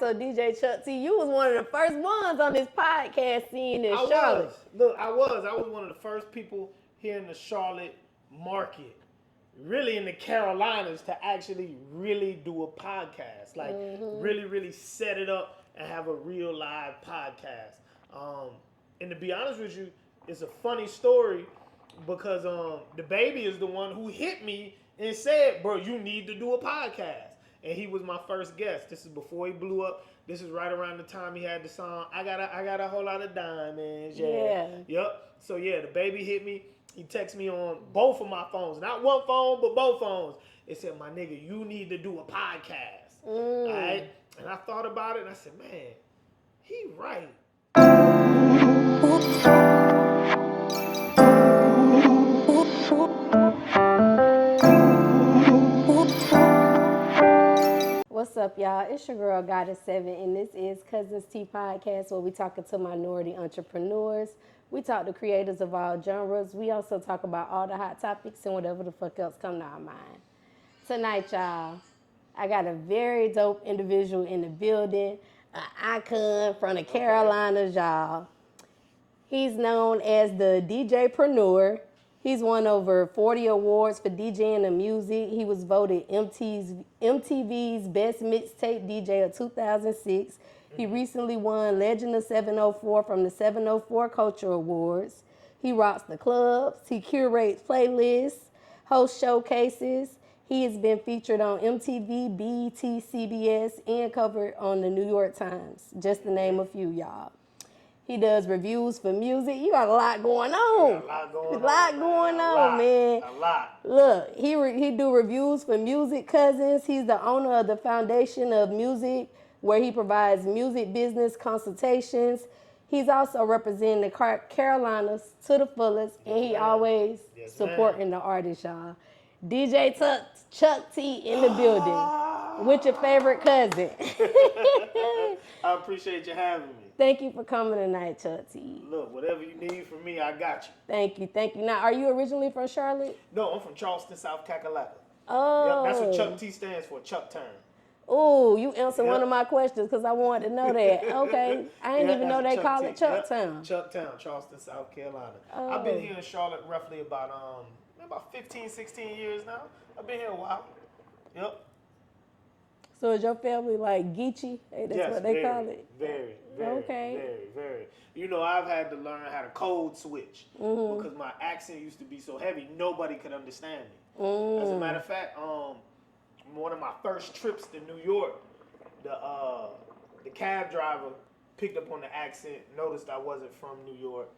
So DJ Chuck T, you was one of the first ones on this podcast scene in Charlotte. Look, I was one of the first people here in the Charlotte market, really in the Carolinas, to actually really do a podcast. Like really set it up and have a real live podcast. And to be honest with you, it's a funny story because the baby is the one who hit me and said, "Bro, you need to do a podcast." And he was my first guest. This is before he blew up. This is right around the time he had the song I got a whole lot of diamonds. Yeah. Yep. So yeah, the baby hit me. He texted me on both of my phones. Not one phone, but both phones. It said, "My nigga, you need to do a podcast." All right? And I thought about it and I said, man, he right. What's up, y'all? It's your girl, Goddess7, and this is Cuzn Tea Podcast, where we talking to minority entrepreneurs. We talk to creators of all genres. We also talk about all the hot topics and whatever the fuck else come to our mind. Tonight, y'all, I got a very dope individual in the building, an icon from the Carolinas, y'all. He's known as the DJpreneur. He's won over 40 awards for DJing and music. He was voted MTV's Best Mixtape DJ of 2006. He recently won Legend of 704 from the 704 Culture Awards. He rocks the clubs. He curates playlists, hosts showcases. He has been featured on MTV, BET, CBS, and covered on the New York Times, just to name a few, y'all. He does reviews for music. You got a lot going on. A lot going on, man. A lot. Look, he do reviews for music Cuzn. He's the owner of the Foundation of Music, where he provides music business consultations. He's also representing the Carolinas to the fullest, and he always supporting the artists, y'all. DJ Chuck T in the building with your favorite cousin. I appreciate you having me. Thank you for coming tonight, Chuck T. Look, whatever you need from me, I got you. Thank you. Now, are you originally from Charlotte? No, I'm from Charleston, South Carolina. Oh. Yep, that's what Chuck T stands for, Chuck Turn. Oh, you answered one of my questions because I wanted to know that. Okay. I didn't even know they call it Chuck Town. Chuck Town, Charleston, South Carolina. I've been here in Charlotte roughly about 15, 16 years now. I've been here a while. Yep. So is your family like Geechee? That's what they call it? Very. Okay. Very. You know, I've had to learn how to code switch because my accent used to be so heavy, nobody could understand me. As a matter of fact, one of my first trips to New York, the cab driver picked up on the accent, noticed I wasn't from New York,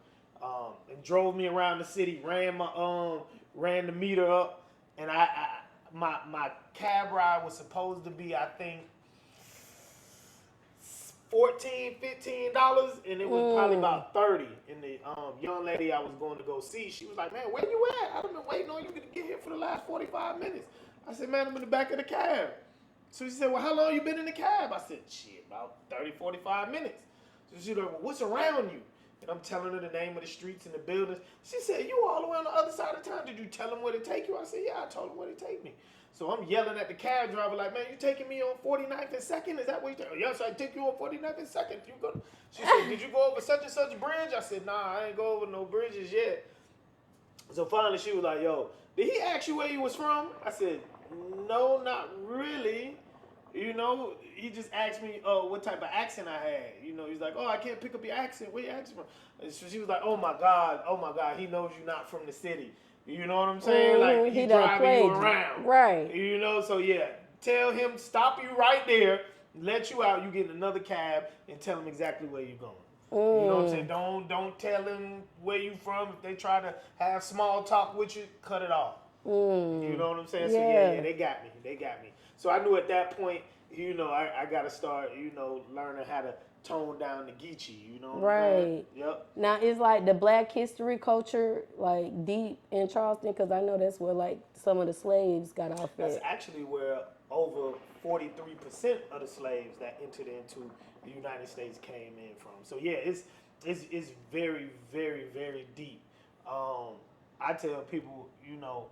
and drove me around the city, ran the meter up, and my cab ride was supposed to be, I think, $14, $15, and it was probably about $30. And the young lady I was going to go see, she was like, "Man, where you at? I've been waiting on you to get here for the last 45 minutes. I said, "Man, I'm in the back of the cab." So she said, "Well, how long you been in the cab?" I said, "Shit, about 30, 45 minutes. So she was like, "Well, what's around you?" And I'm telling her the name of the streets and the buildings. She said, "You all the way on the other side of town. Did you tell them where to take you?" I said, "Yeah, I told them where to take me." So I'm yelling at the cab driver like, "Man, you taking me on 49th and 2nd? Is that what you Yes, I take you on 49th and 2nd. You go. She said, "Did you go over such and such bridge?" I said, "Nah, I ain't go over no bridges yet." So finally she was like, "Yo, did he ask you where you was from?" I said, "No, not really. You know, he just asked me what type of accent I had. You know, he's like, 'Oh, I can't pick up your accent. Where your accent from?'" And so she was like, oh my God, he knows you're not from the city. You know what I'm saying? Like, he driving you around. Right. You know, so yeah, tell him, stop you right there, let you out, you get in another cab, and tell him exactly where you're going. You know what I'm saying? Don't tell him where you from. If they try to have small talk with you, cut it off. You know what I'm saying? So yeah, they got me. So I knew at that point, you know, I got to start, you know, learning how to tone down the Geechee, you know? Right. Yep. Now, is like the Black history culture like deep in Charleston? Because I know that's where like some of the slaves got off. That's actually where over 43% of the slaves that entered into the United States came in from. So yeah, it's very, very, very deep. I tell people, you know,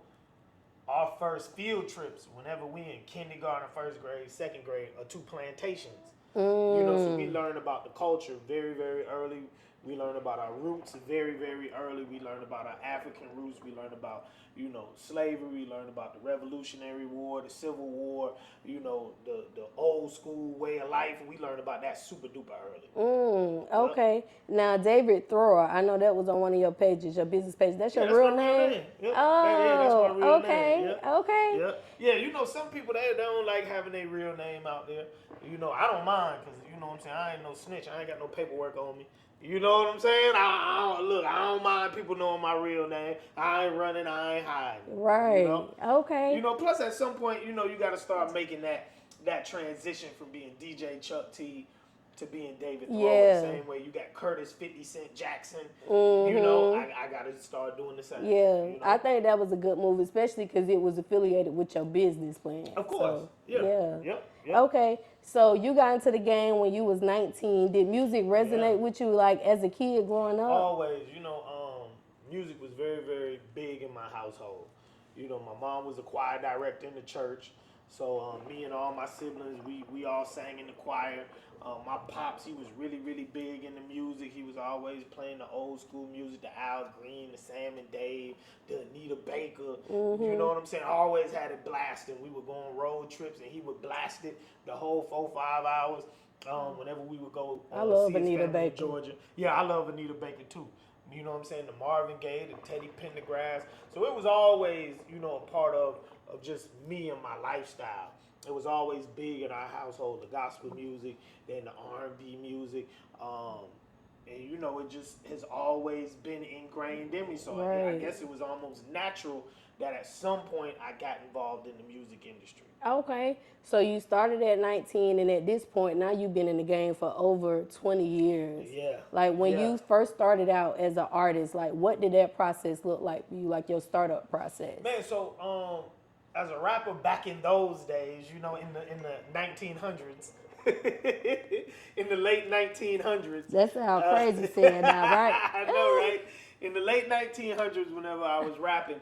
our first field trips, whenever we in kindergarten, first grade, second grade, are to plantations. You know, so we learn about the culture very, very early. We learn about our roots very, very early. We learn about our African roots. We learn about, you know, slavery. We learn about the Revolutionary War, the Civil War, you know, the old school way of life. We learn about that super duper early. Okay. Yep. Now, David Thrower, I know that was on one of your pages, your business page. That's your real name? Yep. Oh, that's my real okay. name. Yep. Okay. Yep. Yeah, you know, some people, they don't like having their real name out there. You know, I don't mind because, you know what I'm saying, I ain't no snitch. I ain't got no paperwork on me. You know what I'm saying? I don't mind people knowing my real name. I ain't running, I ain't hiding. Right. You know? Okay. You know, plus at some point, you know, you got to start making that transition from being DJ Chuck T to being David Thrower. The same way you got Curtis 50 Cent Jackson. You know, I got to start doing the same. Yeah, you know? I think that was a good move, especially because it was affiliated with your business plan. Of course. So, Yep. Okay, so you got into the game when you was 19. Did music resonate with you like as a kid growing up? Always. You know, music was very, very big in my household. You know, my mom was a choir director in the church. So me and all my siblings, we all sang in the choir. My pops, he was really, really big into music. He was always playing the old school music, the Al Green, the Sam and Dave, the Anita Baker. You know what I'm saying? I always had it blasting. We would go on road trips and he would blast it the whole 4-5 hours. Whenever we would go I love see his Anita family in Baker. Georgia. Yeah, I love Anita Baker too. You know what I'm saying? The Marvin Gaye, the Teddy Pendergrass. So it was always, you know, a part of just me and my lifestyle. It was always big in our household, the gospel music, then the R&B music. And, you know, it just has always been ingrained in me. So I guess it was almost natural that at some point I got involved in the music industry. Okay, so you started at 19, and at this point, now you've been in the game for over 20 years. Yeah. Like when you first started out as an artist, like what did that process look like for you, like your startup process? Man, so as a rapper back in those days, you know, in the 1900s, in the late 1900s. That sounds crazy saying that, right? I know, right? In the late 1900s, whenever I was rapping,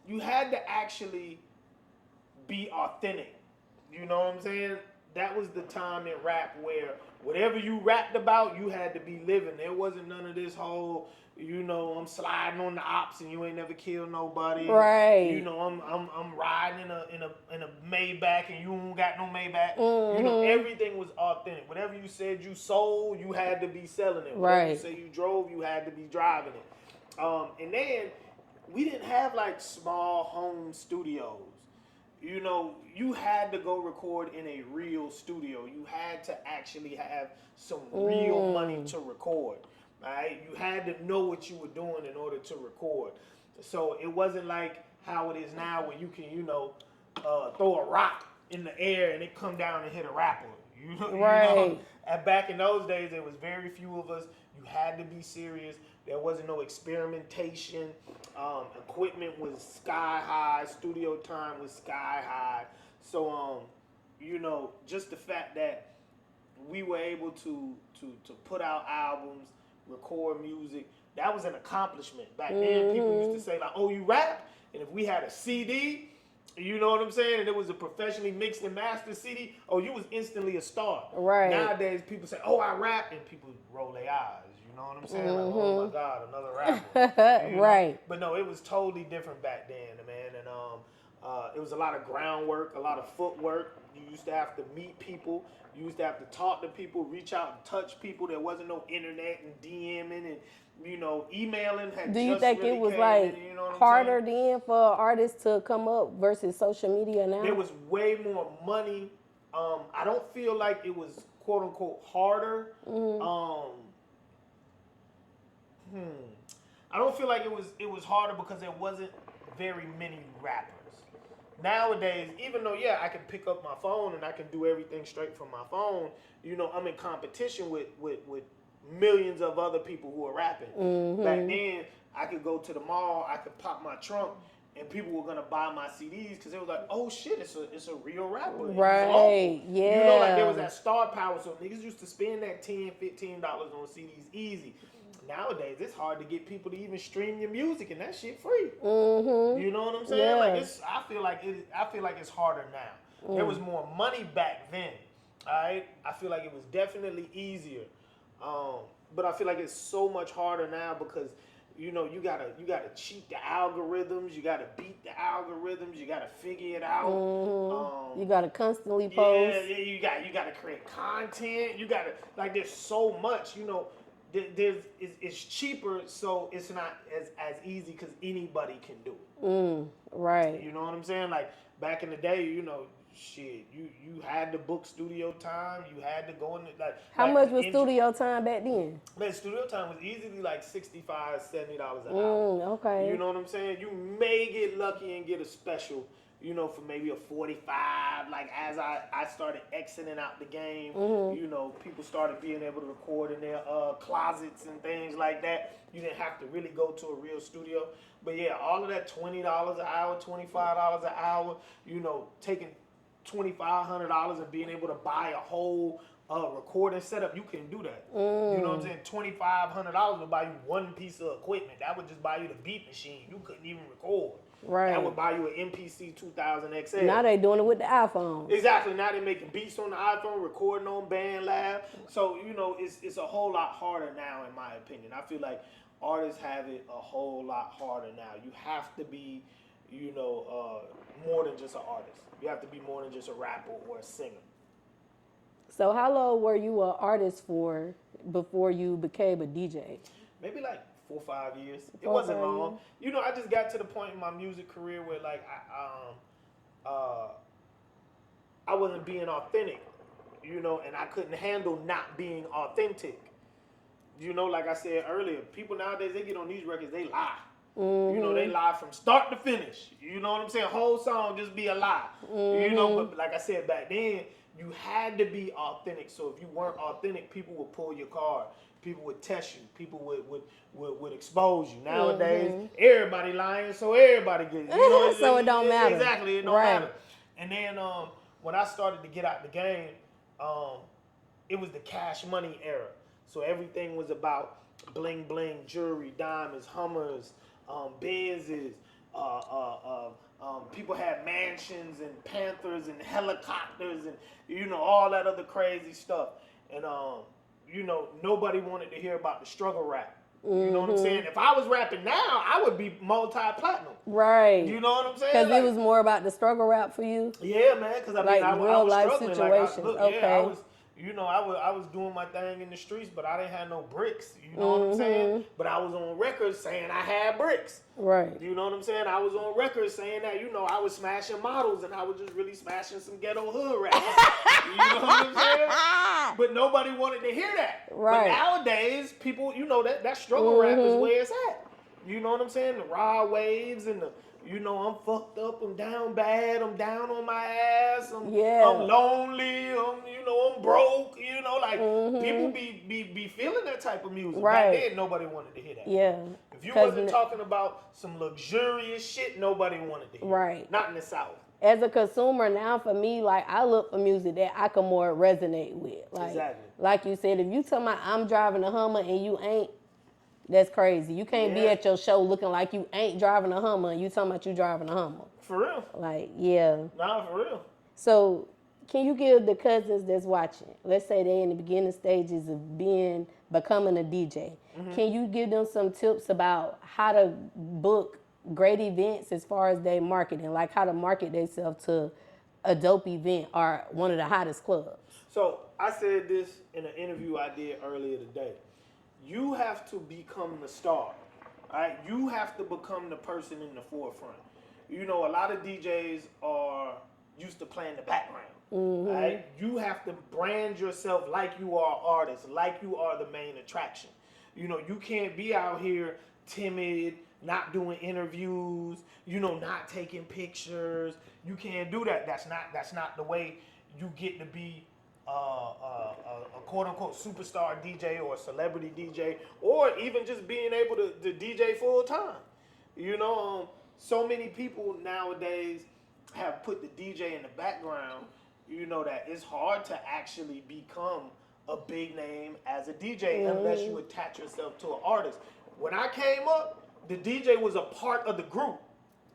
you had to actually be authentic. You know what I'm saying? That was the time in rap where whatever you rapped about, you had to be living. There wasn't none of this whole, you know, I'm sliding on the ops and you ain't never killed nobody. Right. You know, I'm riding in a Maybach and you ain't got no Maybach. You know, everything was authentic. Whatever you said you sold, you had to be selling it. Whatever you say you drove, you had to be driving it. And then we didn't have like small home studios. You know, you had to go record in a real studio. You had to actually have some real money to record, right? You had to know what you were doing in order to record. So it wasn't like how it is now where you can, you know, throw a rock in the air and it come down and hit a rapper. You know? And back in those days, there was very few of us. You had to be serious. There wasn't no experimentation. Equipment was sky high. Studio time was sky high. So, you know, just the fact that we were able to put out albums, record music, that was an accomplishment. Back then, people used to say, like, oh, you rap? And if we had a CD, you know what I'm saying? And it was a professionally mixed and mastered CD, oh, you was instantly a star. Right. Nowadays, people say, oh, I rap, and people roll their eyes. You know what I'm saying? Like, oh my God, another rapper. You know? Right. But no, it was totally different back then, man. And it was a lot of groundwork, a lot of footwork. You used to have to meet people. You used to have to talk to people, reach out and touch people. There wasn't no internet and DMing and, you know, emailing. Do you think it was like harder then for artists to come up versus social media now? There was way more money. I don't feel like it was quote unquote harder. I don't feel like it was harder because there wasn't very many rappers. Nowadays, even though I can pick up my phone and I can do everything straight from my phone, you know, I'm in competition with millions of other people who are rapping. Back then, I could go to the mall, I could pop my trunk, and people were gonna buy my CDs because it was like, oh shit, it's a real rapper. Right. Yeah. You know, like there was that star power, so niggas used to spend that $10, $15 on CDs easy. Nowadays, it's hard to get people to even stream your music, and that shit free. You know what I'm saying? Yeah. Like I feel like it's harder now. There was more money back then. Alright, I feel like it was definitely easier, but I feel like it's so much harder now because you gotta cheat the algorithms, you gotta beat the algorithms, you gotta figure it out. You gotta constantly Yeah, post. yeah, you gotta create content. You gotta like there's so much. There's it's cheaper, so it's not as easy because anybody can do it. Right. You know what I'm saying? Like back in the day, shit, you had to book studio time. You had to go in like. How like much the was studio time back then? Man, studio time was easily like $65, $70 an hour. Okay. You know what I'm saying? You may get lucky and get a special, for maybe a 45. Like as I started exiting out the game, people started being able to record in their closets and things like that. You didn't have to really go to a real studio. But yeah, all of that $20 an hour, $25 an hour, taking $2,500 and being able to buy a whole recording setup, you can do that. You know what I'm saying? $2,500 would buy you one piece of equipment. That would just buy you the beat machine. You couldn't even record. Right. That would buy you an MPC 2000 XL. Now they doing it with the iPhone. Exactly. Now they're making beats on the iPhone, recording on BandLab. So, it's a whole lot harder now, in my opinion. I feel like artists have it a whole lot harder now. You have to be, more than just an artist. You have to be more than just a rapper or a singer. So how long were you an artist for before you became a DJ? Maybe like 4 or 5 years. It wasn't long. I just got to the point in my music career where like I wasn't being authentic, and I couldn't handle not being authentic. Like I said earlier, people nowadays, they get on these records, they lie. They lie from start to finish. You know what I'm saying? Whole song just be a lie. But like I said back then, you had to be authentic. So if you weren't authentic, people would pull your card. People would test you. People would expose you. Nowadays, everybody lying, so everybody gets. So it don't matter. Exactly, it don't matter. And then when I started to get out the game, it was the Cash Money era. So everything was about bling bling, jewelry, diamonds, Hummers, Benzes. People had mansions and Panthers and helicopters and all that other crazy stuff. And nobody wanted to hear about the struggle rap. You know what I'm saying? If I was rapping now, I would be multi-platinum. Right. You know what I'm saying? Because it was more about the struggle rap for you? Yeah, man. Because I real was life struggling. situations. Okay. I was doing my thing in the streets, but I didn't have no bricks. You know what I'm saying? But I was on records saying I had bricks. Right. You know what I'm saying? I was on records saying that, I was smashing models and I was just really smashing some ghetto hood rap. You know what I'm saying? But nobody wanted to hear that. Right. But nowadays, people, that struggle rap is where it's at. You know what I'm saying? The raw waves and the, I'm fucked up, I'm down bad, I'm down on my ass, I'm lonely, I'm broke, people be feeling that type of music. Right. Back then, nobody wanted to hear that. Yeah. If you wasn't talking about some luxurious shit, nobody wanted to hear. Right. Not in the South. As a consumer now, for me, like, I look for music that I can more resonate with. Like, exactly. Like you said, if you tell me I'm driving a Hummer and you ain't, that's crazy. You can't be at your show looking like you ain't driving a Hummer and you talking about you driving a Hummer. For real. Like, yeah. Nah, for real. So, can you give the cousins that's watching, let's say they're in the beginning stages of becoming a DJ, can you give them some tips about how to book great events as far as their marketing, like how to market themselves to a dope event or one of the hottest clubs? So, I said this in an interview I did earlier today. You have to become the star, all right? You have to become the person in the forefront. A lot of DJs are used to playing the background, all right? You have to brand yourself like you are an artist, like you are the main attraction. You can't be out here timid, not doing interviews, not taking pictures. You can't do that. That's not the way you get to be a quote-unquote superstar DJ or celebrity DJ, or even just being able to DJ full-time. So many people nowadays have put the DJ in the background, that it's hard to actually become a big name as a DJ unless you attach yourself to an artist. When I came up, the DJ was a part of the group.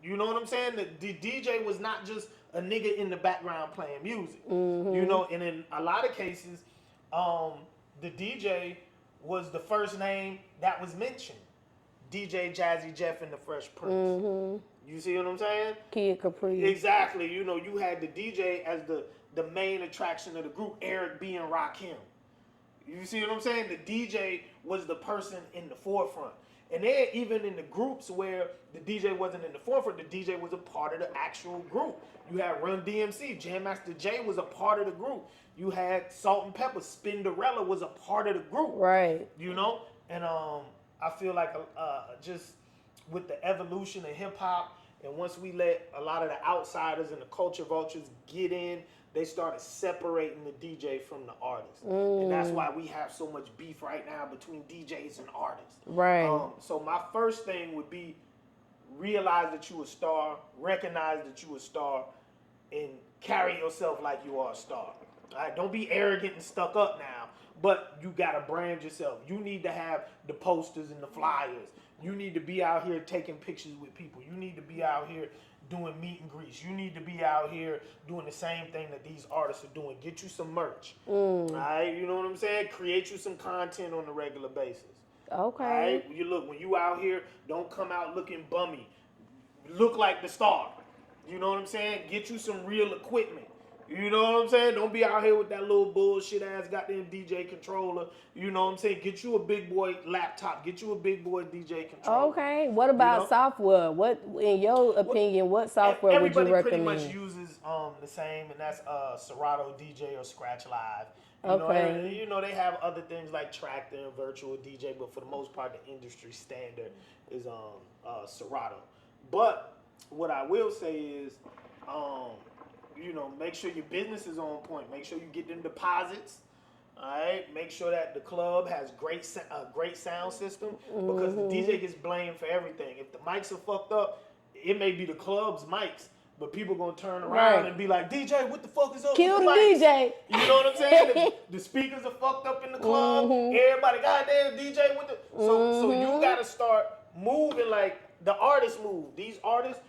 You know what I'm saying? The DJ was not just a nigga in the background playing music. You know, and in a lot of cases, the DJ was the first name that was mentioned. DJ Jazzy Jeff and the Fresh Prince. You see what I'm saying? Kid Capri. Exactly. You know, you had the DJ as the main attraction of the group, Eric B and Rakim. You see what I'm saying? The DJ was the person in the forefront. And then even in the groups where the DJ wasn't in the forefront, the DJ was a part of the actual group. You had Run DMC, Jam Master Jay was a part of the group. You had Salt and Pepper, Spinderella was a part of the group. Right. You know? And I feel like just with the evolution of hip hop, and once we let a lot of the outsiders and the culture vultures get in, they started separating the DJ from the artist. And that's why we have so much beef right now between DJs and artists. Right. So my first thing would be realize that you a star, recognize that you a star, and carry yourself like you are a star. All right? Don't be arrogant and stuck up now, but you got to brand yourself. You need to have the posters and the flyers. You need to be out here taking pictures with people. You need to be out here doing meet and greets. You need to be out here doing the same thing that these artists are doing. Get you some merch. All right, you know what I'm saying? Create you some content on a regular basis. Okay. All right? You look, when you out here, don't come out looking bummy. Look like the star. You know what I'm saying? Get you some real equipment. You know what I'm saying? Don't be out here with that little bullshit ass goddamn DJ controller. You know what I'm saying? Get you a big boy laptop. Get you a big boy DJ controller. Okay. What about software? What, in your opinion, what software would you recommend? Everybody pretty much uses the same, and that's Serato DJ or Scratch Live. You know, they have other things like Tractor and Virtual DJ, but for the most part, the industry standard is Serato. But what I will say is, you know, make sure your business is on point. Make sure you get them deposits. All right. Make sure that the club has great sound system, because the DJ gets blamed for everything. If the mics are fucked up, it may be the club's mics, but people gonna turn around and be like, DJ, what the fuck is up? Kill with the mics? DJ. You know what I'm saying? The speakers are fucked up in the club. Everybody, goddamn DJ, with the so you gotta start moving like the artists move. These artists,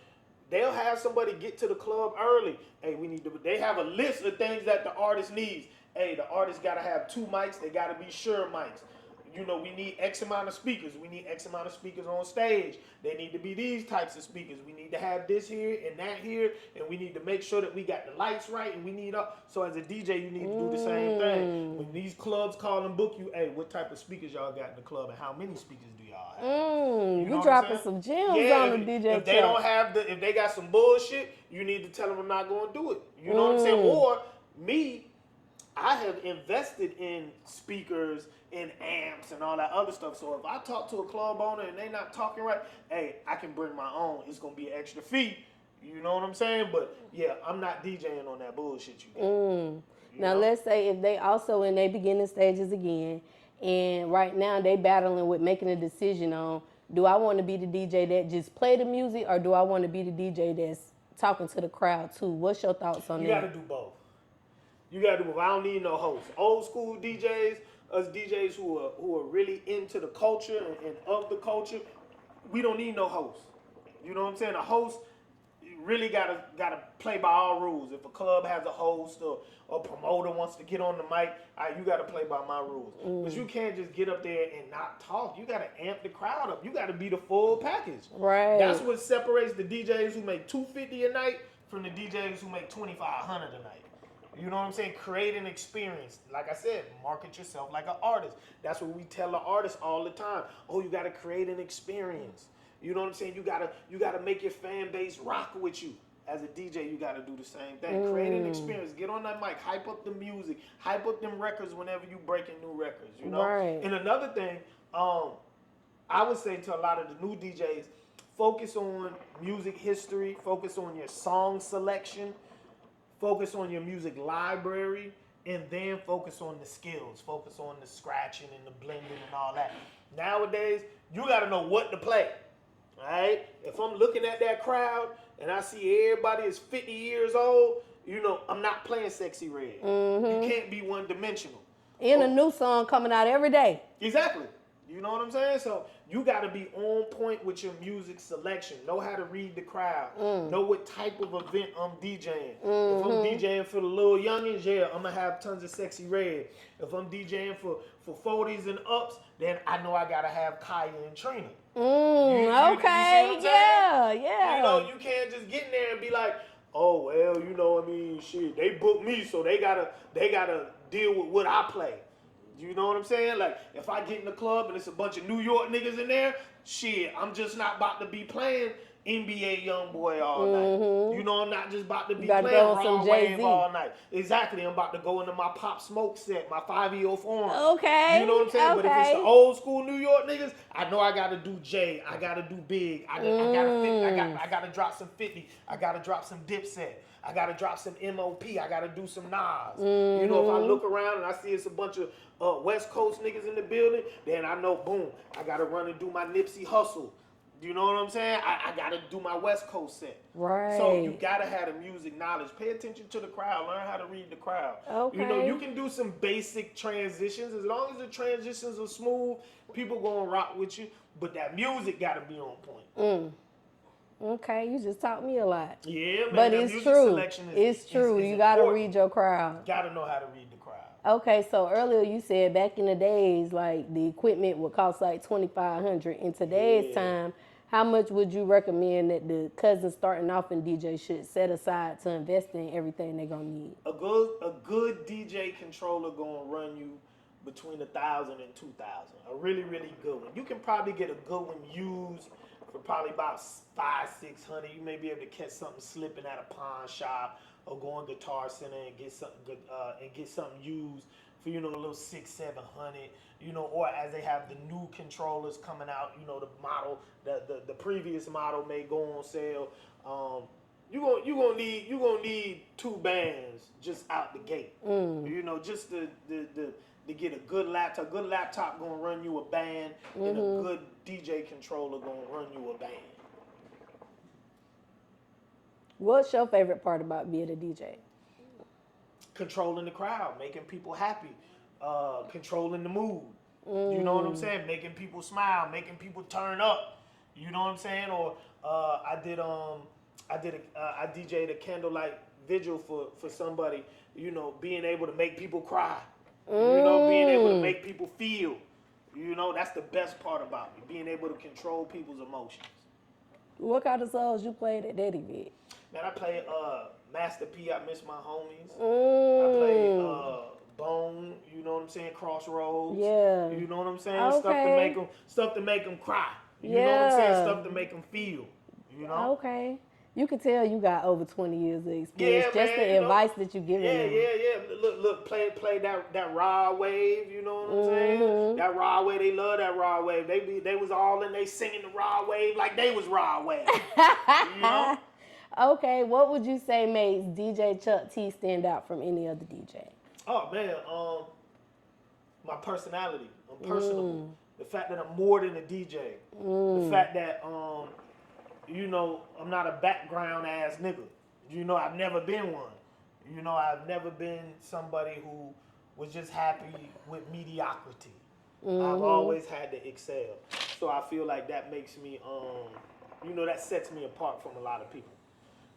they'll have somebody get to the club early. Hey, they have a list of things that the artist needs. Hey, the artist got to have 2 mics. They got to be Shure mics. You know, we need X amount of speakers. We need X amount of speakers on stage. They need to be these types of speakers. We need to have this here and that here. And we need to make sure that we got the lights right. And we need so as a DJ, you need to do the same thing. When these clubs call and book you, hey, what type of speakers y'all got in the club and how many speakers do y'all have? You dropping some gems on the DJ. If they don't have if they got some bullshit, you need to tell them I'm not going to do it. You know what I'm saying? Or me, I have invested in speakers and amps and all that other stuff. So if I talk to a club owner and they not talking right, hey, I can bring my own. It's going to be an extra fee. You know what I'm saying? But yeah, I'm not DJing on that bullshit you got. Now let's say if they also in their beginning stages again, and right now they battling with making a decision on, do I want to be the DJ that just play the music, or do I want to be the DJ that's talking to the crowd too? What's your thoughts on that? You got to do both. You got to do both. I don't need no host. Old school DJs, us DJs who are really into the culture and of the culture, we don't need no host. You know what I'm saying? A host really gotta play by all rules. If a club has a host or a promoter wants to get on the mic, you gotta play by my rules. But you can't just get up there and not talk. You gotta amp the crowd up. You gotta be the full package. Right. That's what separates the DJs who make $250 a night from the DJs who make $2,500 a night. You know what I'm saying? Create an experience. Like I said, market yourself like an artist. That's what we tell the artists all the time. Oh, you gotta create an experience. You know what I'm saying? You gotta make your fan base rock with you. As a DJ, you gotta do the same thing. Create an experience. Get on that mic. Hype up the music. Hype up them records whenever you breaking new records. You know. Right. And another thing, I would say to a lot of the new DJs, focus on music history. Focus on your song selection. Focus on your music library. And then focus on the skills. Focus on the scratching and the blending and all that. Nowadays, you gotta know what to play. All right? If I'm looking at that crowd and I see everybody is 50 years old, you know, I'm not playing Sexy Red. You can't be one-dimensional. And a new song coming out every day. Exactly. You know what I'm saying? So you got to be on point with your music selection. Know how to read the crowd. Know what type of event I'm DJing. If I'm DJing for the little youngins, yeah, I'm going to have tons of Sexy Red. If I'm DJing for 40s and ups, then I know I got to have Kaya and Trina. Okay, yeah. You know, you can't just get in there and be like, oh, well, you know, I mean, shit, they booked me, so they gotta deal with what I play. You know what I'm saying? Like, if I get in the club and it's a bunch of New York niggas in there, shit, I'm just not about to be playing NBA Youngboy all night. You know, I'm not just about to be playing Raw Wave all night. Exactly, I'm about to go into my Pop Smoke set, my 5EO Forum. Okay. You know what I'm saying? But if it's the old school New York niggas, I know I gotta do Jay, I gotta do Big, I gotta drop some 50, I gotta drop some Dipset. I gotta drop some MOP. I gotta do some Nas. You know, if I look around and I see it's a bunch of West Coast niggas in the building, then I know, boom, I gotta run and do my Nipsey Hustle. You know what I'm saying? I gotta do my West Coast set. Right. So you gotta have the music knowledge. Pay attention to the crowd. Learn how to read the crowd. Okay. You know, you can do some basic transitions. As long as the transitions are smooth, people gonna rock with you. But that music gotta be on point. Okay, you just taught me a lot. Yeah, man. But it's true. It's true. You got to read your crowd. Got to know how to read the crowd. Okay, so earlier you said back in the days, like the equipment would cost like $2,500. In today's time, how much would you recommend that the cousins starting off in DJ should set aside to invest in everything they're gonna need? A good DJ controller gonna run you between $1,000 and $2,000. A really, really good one. You can probably get a good one used for probably about $500-$600. You may be able to catch something slipping at a pawn shop or go on Guitar Center and get something good and get something used for, you know, a little $600-$700. You know, or as they have the new controllers coming out, you know, the model, the previous model may go on sale. You gonna need 2 bands just out the gate. You know, just to get a good laptop. A good laptop gonna run you a band, and a good DJ controller gonna run you a band. What's your favorite part about being a DJ? Controlling the crowd, making people happy, controlling the mood. You know what I'm saying? Making people smile, making people turn up. You know what I'm saying? Or I DJ'd a candlelight vigil for somebody. You know, being able to make people cry. You know, being able to make people feel. You know, that's the best part about me, being able to control people's emotions. What kind of songs you played at that event? Man, I played Master P, I Miss My Homies. I played Bone, you know what I'm saying, Crossroads. Yeah. You know what I'm saying? Okay. Stuff to make them cry. You know what I'm saying? Stuff to make them feel. You know? Okay. You can tell you got over 20 years of experience. Yeah, just man, the advice that you giving them. Yeah. Look, play that raw wave, you know what I'm saying? That raw wave, they love that raw wave. They was all in, they singing the raw wave like they was raw wave. You know? Okay, what would you say makes DJ Chuck T stand out from any other DJ? Oh man, my personality. I'm personable. The fact that I'm more than a DJ. The fact that you know, I'm not a background ass nigga. You know, I've never been one. You know, I've never been somebody who was just happy with mediocrity. I've always had to excel. So I feel like that makes me, you know, that sets me apart from a lot of people.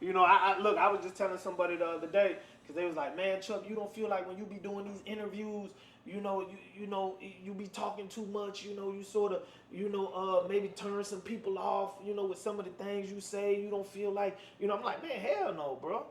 You know, I was just telling somebody the other day, because they was like, man, Chuck, you don't feel like when you be doing these interviews, you be talking too much, you know, you sort of, maybe turn some people off, you know, with some of the things you say. You don't feel like, you know, I'm like, man, hell no, bro.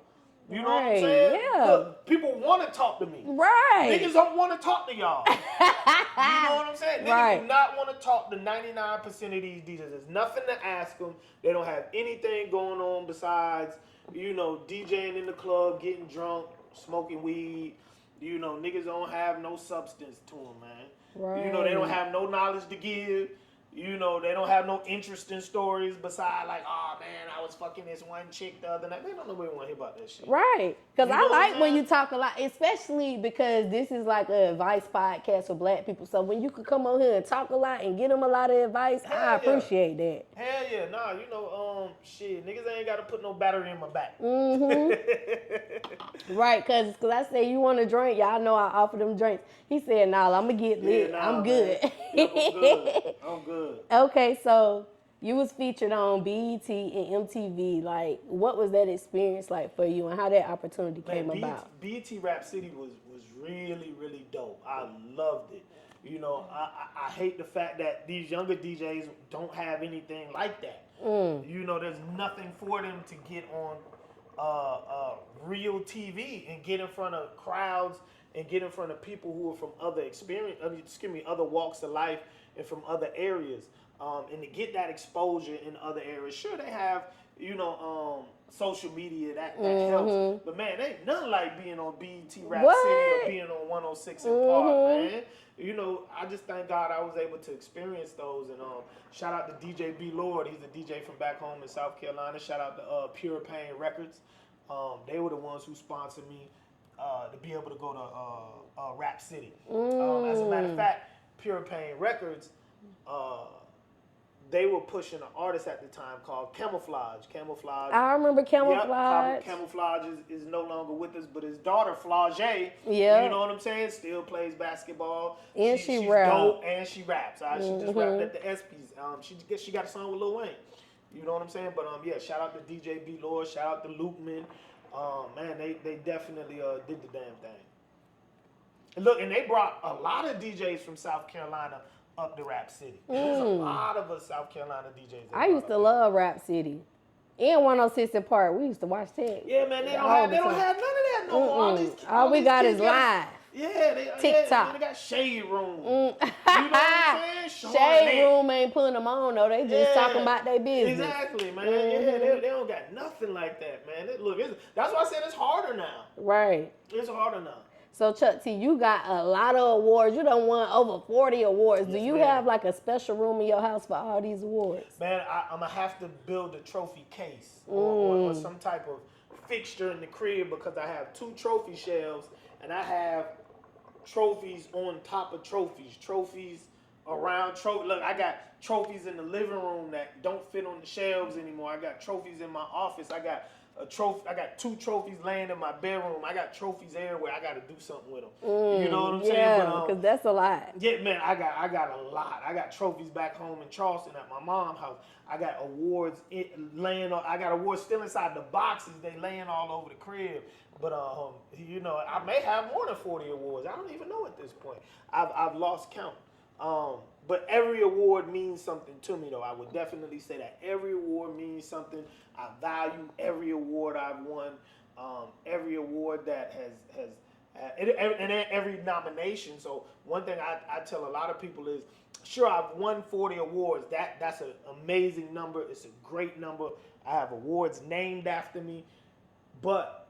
You know what I'm saying? Yeah. Look, people want to talk to me. Right. Niggas don't want to talk to y'all. You know what I'm saying? Niggas do not want to talk to 99% of these DJs. There's nothing to ask them. They don't have anything going on besides, you know, DJing in the club, getting drunk, smoking weed. You know, niggas don't have no substance to them, man. Right. You know, they don't have no knowledge to give. You know, they don't have no interesting stories beside like, oh man, I was fucking this one chick the other night. They don't nobody want to hear about that shit. Right. Because You I know what I'm like when saying? you talk a lot, especially because this is like an advice podcast for black people. So when you could come on here and talk a lot and get them a lot of advice, I Hell yeah. appreciate that. Hell yeah, nah, you know, shit, niggas ain't gotta put no battery in my back. Right, cause I said you want a drink, y'all know I offer them drinks. He said, "Nah, I'm gonna get lit. nah, I'm good." Yep, I'm good. I'm good. Okay, so you was featured on BET and MTV. Like, what was that experience like for you, and how that opportunity came about? BET Rap City was really, really dope. I loved it. You know, I hate the fact that these younger DJs don't have anything like that. You know, there's nothing for them to get on real TV and get in front of crowds and get in front of people who are from other walks of life and from other areas. And to get that exposure in other areas. Sure, they have, you know, social media that helps. But man, ain't nothing like being on BET Rap City or being on 106 in Park, man. You know, I just thank God I was able to experience those. And shout out to DJ B Lord. He's a DJ from back home in South Carolina. Shout out to Pure Pain Records. They were the ones who sponsored me to be able to go to Rap City. As a matter of fact, Pure Pain Records, they were pushing an artist at the time called Camouflage. I remember Camouflage. Yep, Camouflage is no longer with us, but his daughter, Flage, you know what I'm saying, still plays basketball. And she's raps. dope, and she raps. She just rapped at the ESPYs. She got a song with Lil Wayne. You know what I'm saying? But yeah, shout out to DJ B Lord, shout out to Lukeman. Man, they definitely did the damn thing. And look, and they brought a lot of DJs from South Carolina up to Rap City. There's a lot of us South Carolina DJs. I used to love Rap City. And 106 in Park. We used to watch that. Yeah, man, they don't have none of that no more. All we got is live. Yeah, TikTok. They got Shade Room. You know what I'm saying? Shade Room ain't putting them on, though. They just talking about their business. Exactly, man. Yeah, they don't got nothing like that, man. That's why I said it's harder now. Right. It's harder now. So, Chuck T, you got a lot of awards. You done won over 40 awards. Yes, do you have like a special room in your house for all these awards? Man, I'm going to have to build a trophy case or some type of fixture in the crib because I have 2 trophy shelves and I have trophies on top of trophies. Trophies around trophies. Look, I got trophies in the living room that don't fit on the shelves anymore. I got trophies in my office. I got 2 trophies laying in my bedroom. I got trophies everywhere. I got to do something with them. You know what I'm saying? Yeah, because that's a lot. Yeah, man, I got a lot. I got trophies back home in Charleston at my mom's house. I got awards I got awards still inside the boxes. They laying all over the crib. But you know, I may have more than 40 awards. I don't even know at this point. I've lost count. But every award means something to me, though. I would definitely say that every award means something. I value every award I've won, every award that and every nomination. So one thing I tell a lot of people is, sure, I've won 40 awards. That's an amazing number. It's a great number. I have awards named after me, but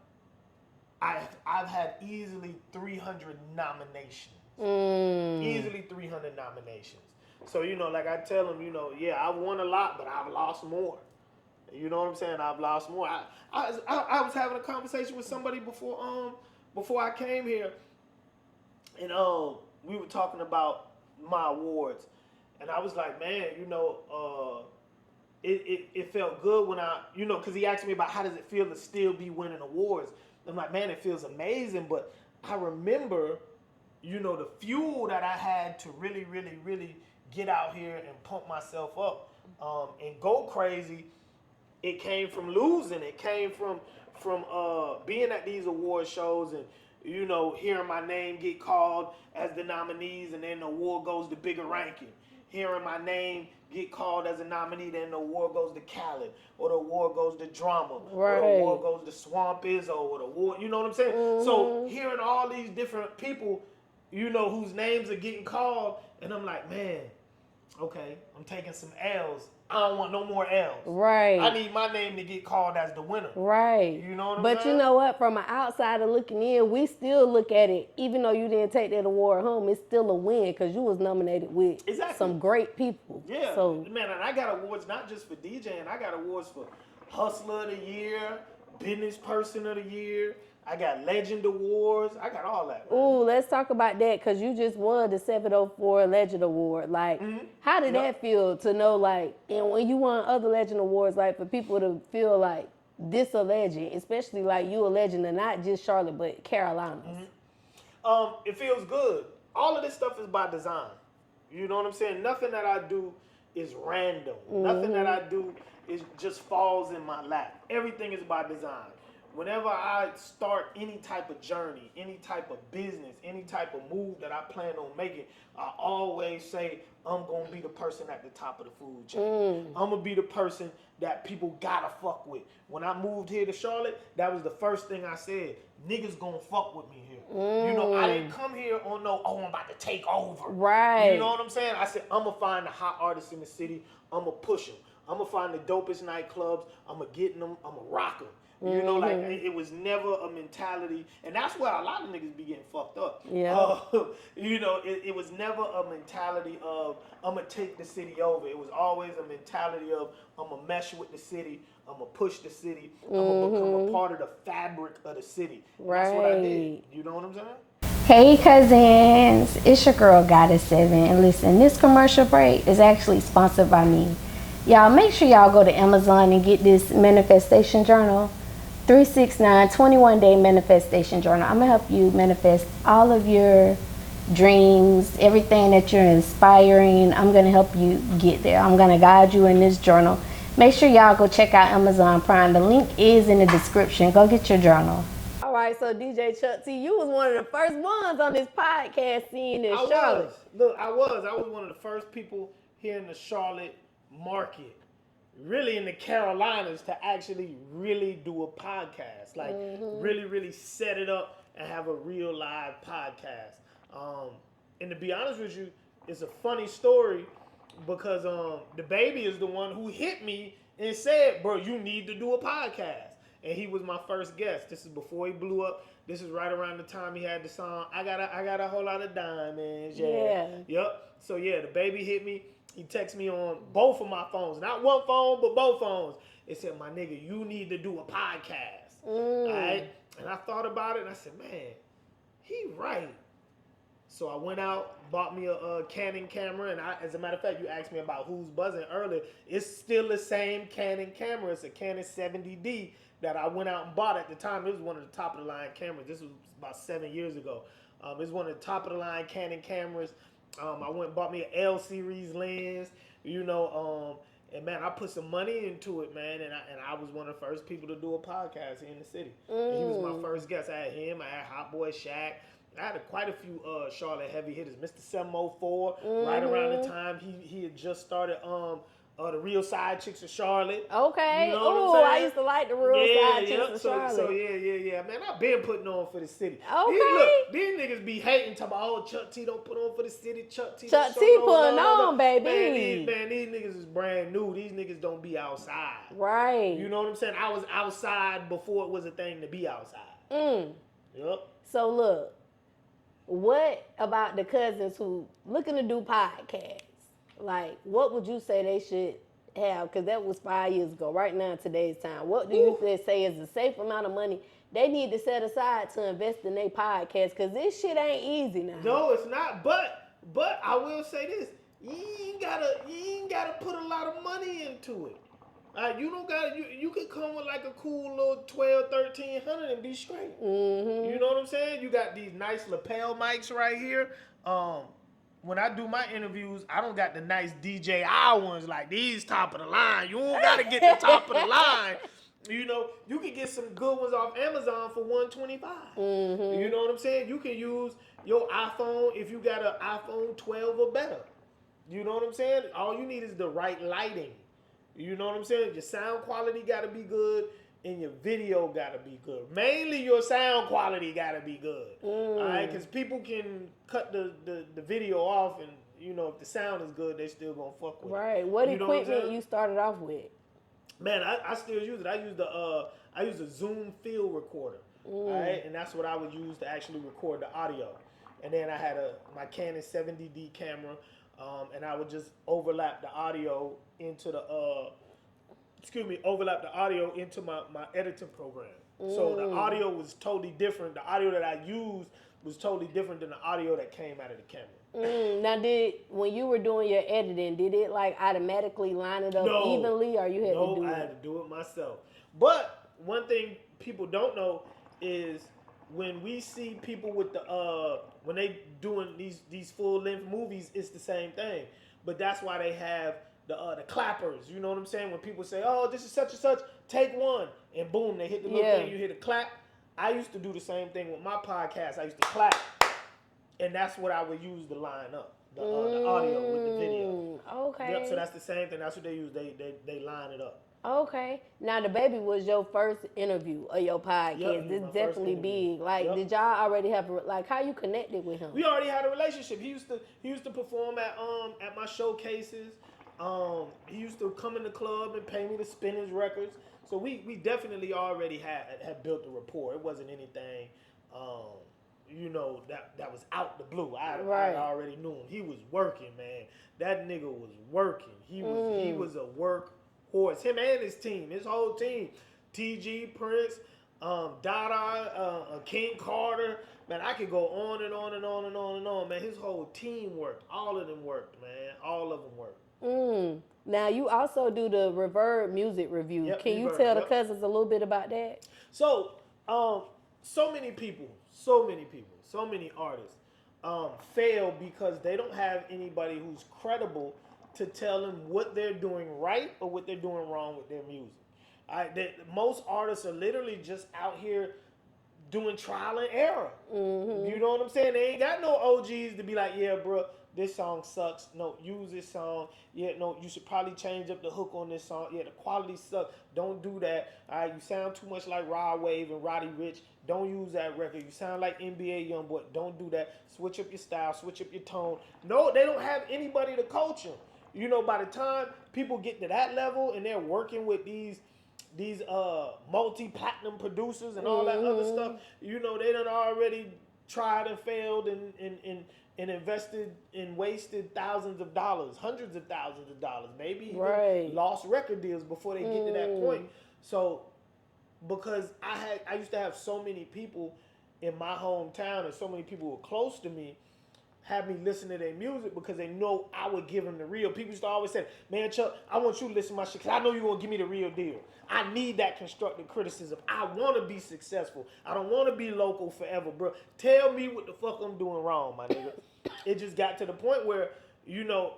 I've had easily 300 nominations. Easily 300 nominations. So, you know, like I tell them, you know, yeah, I won a lot, but I've lost more. You know what I'm saying? I've lost more. I was having a conversation with somebody before I came here, and we were talking about my awards, and I was like, man, you know, it felt good when you know, because he asked me about how does it feel to still be winning awards. I'm like, man, it feels amazing, but I remember, you know, the fuel that I had to really, really, really get out here and pump myself up and go crazy. It came from losing. It came from being at these award shows and, you know, hearing my name get called as the nominees, and then the award goes to bigger ranking. Hearing my name get called as a nominee, then the award goes to Khaled, or the award goes to Drama, right, or the award goes to Swamp Izzo, or the award, you know what I'm saying? So hearing all these different people, you know, whose names are getting called, and I'm like, man, okay, I'm taking some L's I don't want no more L's. Right. I need my name to get called as the winner. Right. You know what I'm saying? But you know what? From an outsider looking in, we still look at it, even though you didn't take that award home, it's still a win because you was nominated with some great people. Yeah. So, man, and I got awards not just for DJing. I got awards for Hustler of the Year, Business Person of the Year. I got Legend Awards. I got all that. Man. Ooh, let's talk about that because you just won the 704 Legend Award. Like, how did that feel to know, like, and when you won other Legend Awards, like, for people to feel like this a legend, especially like you a legend and not just Charlotte, but Carolinas? It feels good. All of this stuff is by design. You know what I'm saying? Nothing that I do is random. Nothing that I do is just falls in my lap. Everything is by design. Whenever I start any type of journey, any type of business, any type of move that I plan on making, I always say I'm going to be the person at the top of the food chain. I'm going to be the person that people got to fuck with. When I moved here to Charlotte, that was the first thing I said. Niggas going to fuck with me here. You know, I didn't come here on no, I'm about to take over. Right. You know what I'm saying? I said, I'm going to find the hot artists in the city. I'm going to push them. I'm going to find the dopest nightclubs. I'm going to get them. I'm going to rock them. You know, like, it was never a mentality, and that's where a lot of niggas be getting fucked up. Yeah. You know, it was never a mentality of, I'm going to take the city over. It was always a mentality of, I'm going to mesh with the city, I'm going to push the city, I'm going to become a part of the fabric of the city. Right. That's what I did. You know what I'm saying? Hey cousins, it's your girl Goddess7, and listen, this commercial break is actually sponsored by me. Y'all make sure y'all go to Amazon and get this manifestation journal. 369 21-day manifestation journal. I'm gonna help you manifest all of your dreams, everything that you're inspiring. I'm gonna help you get there. I'm gonna guide you in this journal. Make sure y'all go check out Amazon Prime. The link is in the description. Go get your journal. All right, so DJ Chuck T, you was one of the first ones on this podcast scene in Charlotte. Look, I was one of the first people here in the Charlotte market, really in the Carolinas, to actually really do a podcast. Like, really set it up and have a real live podcast. And to be honest with you, it's a funny story because the baby is the one who hit me and said, bro, you need to do a podcast. And he was my first guest. This is before he blew up. This is right around the time he had the song, I got a whole lot of diamonds. Yeah. Yep. So yeah, the baby hit me. He texted me on both of my phones. Not one phone, but both phones. It said, my nigga, you need to do a podcast. All right? And I thought about it, and I said, man, he right. So I went out, bought me a Canon camera, and as a matter of fact, you asked me about who's buzzing earlier. It's still the same Canon camera. It's a Canon 70D that I went out and bought at the time. It was one of the top-of-the-line cameras. This was about 7 years ago. It was one of the top-of-the-line Canon cameras. I went and bought me an L series lens, you know, and man, I put some money into it, man, and I was one of the first people to do a podcast here in the city. And he was my first guest. I had him, I had Hot Boy Shaq. I had quite a few Charlotte heavy hitters. Mr. 704, right around the time he had just started the Real Side Chicks of Charlotte. Okay. You know what I'm I used to like the Real Side Chicks of Charlotte. So yeah. Man, I've been putting on for the city. Okay. These niggas be hating, talking about, oh, Chuck T don't put on for the city. Chuck T putting on, baby. Man, these niggas is brand new. These niggas don't be outside. Right. You know what I'm saying? I was outside before it was a thing to be outside. Yep. So look, what about the cousins who looking to do podcasts? Like, what would you say they should have? Because that was 5 years ago. Right now, in today's time, what do you say is a safe amount of money they need to set aside to invest in their podcast? Because this shit ain't easy now. No, it's not. But I will say this: you ain't gotta put a lot of money into it. You don't gotta. You could come with like a cool little 12, 1300 and be straight. You know what I'm saying? You got these nice lapel mics right here. When I do my interviews, I don't got the nice DJI ones like these top of the line. You don't gotta get the top of the line. You know, you can get some good ones off Amazon for $125. You know what I'm saying? You can use your iPhone if you got an iPhone 12 or better. You know what I'm saying? All you need is the right lighting. You know what I'm saying? Your sound quality got to be good, and your video got to be good. Mainly your sound quality got to be good. All right? Because people can cut the video off, and if the sound is good, they still gonna fuck with it. Right. What You know what I'm equipment saying? you started off with? Man, I still use it. I use a Zoom field recorder. All right, and that's what I would use to actually record the audio. And then I had my Canon 70D camera, and I would just overlap the audio into my editing program. So the audio was totally different. The audio that I used was totally different than the audio that came out of the camera. Now, when you were doing your editing, did it like automatically line it up evenly, or you had to do it? I had to do it myself. But one thing people don't know is when we see people with when they doing these full length movies, it's the same thing. But that's why they have the clappers. You know what I'm saying? When people say, "Oh, this is such and such, take one," and boom, they hit the little thing. You hit a clap. I used to do the same thing with my podcast. I used to clap, and that's what I would use to line up the audio with the video. Okay. Yep. So that's the same thing. That's what they use. They line it up. Okay. Now, the baby was your first interview of your podcast. Yep, This is definitely big. Like, did y'all already have how you connected with him? We already had a relationship. He used to perform at my showcases. He used to come in the club and pay me to spin his records. So we definitely already had built a rapport. It wasn't anything, that was out the blue. I already knew him. He was working, man. That nigga was working. He was a work horse. Him and his team, his whole team, TG, Prince, Dada, King Carter. Man, I could go on and on and on and on and on. Man, his whole team worked. All of them worked, man. All of them worked. Now, you also do the Reverb music review. Yep, Can you Reverb, tell the cousins a little bit about that? So, so many people, so many artists fail because they don't have anybody who's credible to tell them what they're doing right or what they're doing wrong with their music. Most artists are literally just out here doing trial and error. You know what I'm saying? They ain't got no OGs to be like, yeah, bro, this song sucks. No, use this song. Yeah, no, you should probably change up the hook on this song. Yeah, the quality sucks. Don't do that. All right, you sound too much like Rod Wave and Roddy Ricch. Don't use that record. You sound like NBA Youngboy. Don't do that. Switch up your style. Switch up your tone. No, they don't have anybody to coach them. You know, by the time people get to that level and they're working with these multi-platinum producers and all that other stuff, you know, they done already tried and failed and invested and wasted thousands of dollars, hundreds of thousands of dollars, maybe even lost record deals before they get to that point. So because I used to have so many people in my hometown and so many people who were close to me have me listen to their music because they know I would give them the real. People used to always say, man, Chuck, I want you to listen to my shit because I know you're going to give me the real deal. I need that constructive criticism. I want to be successful. I don't want to be local forever, bro. Tell me what the fuck I'm doing wrong, my nigga. It just got to the point where, you know,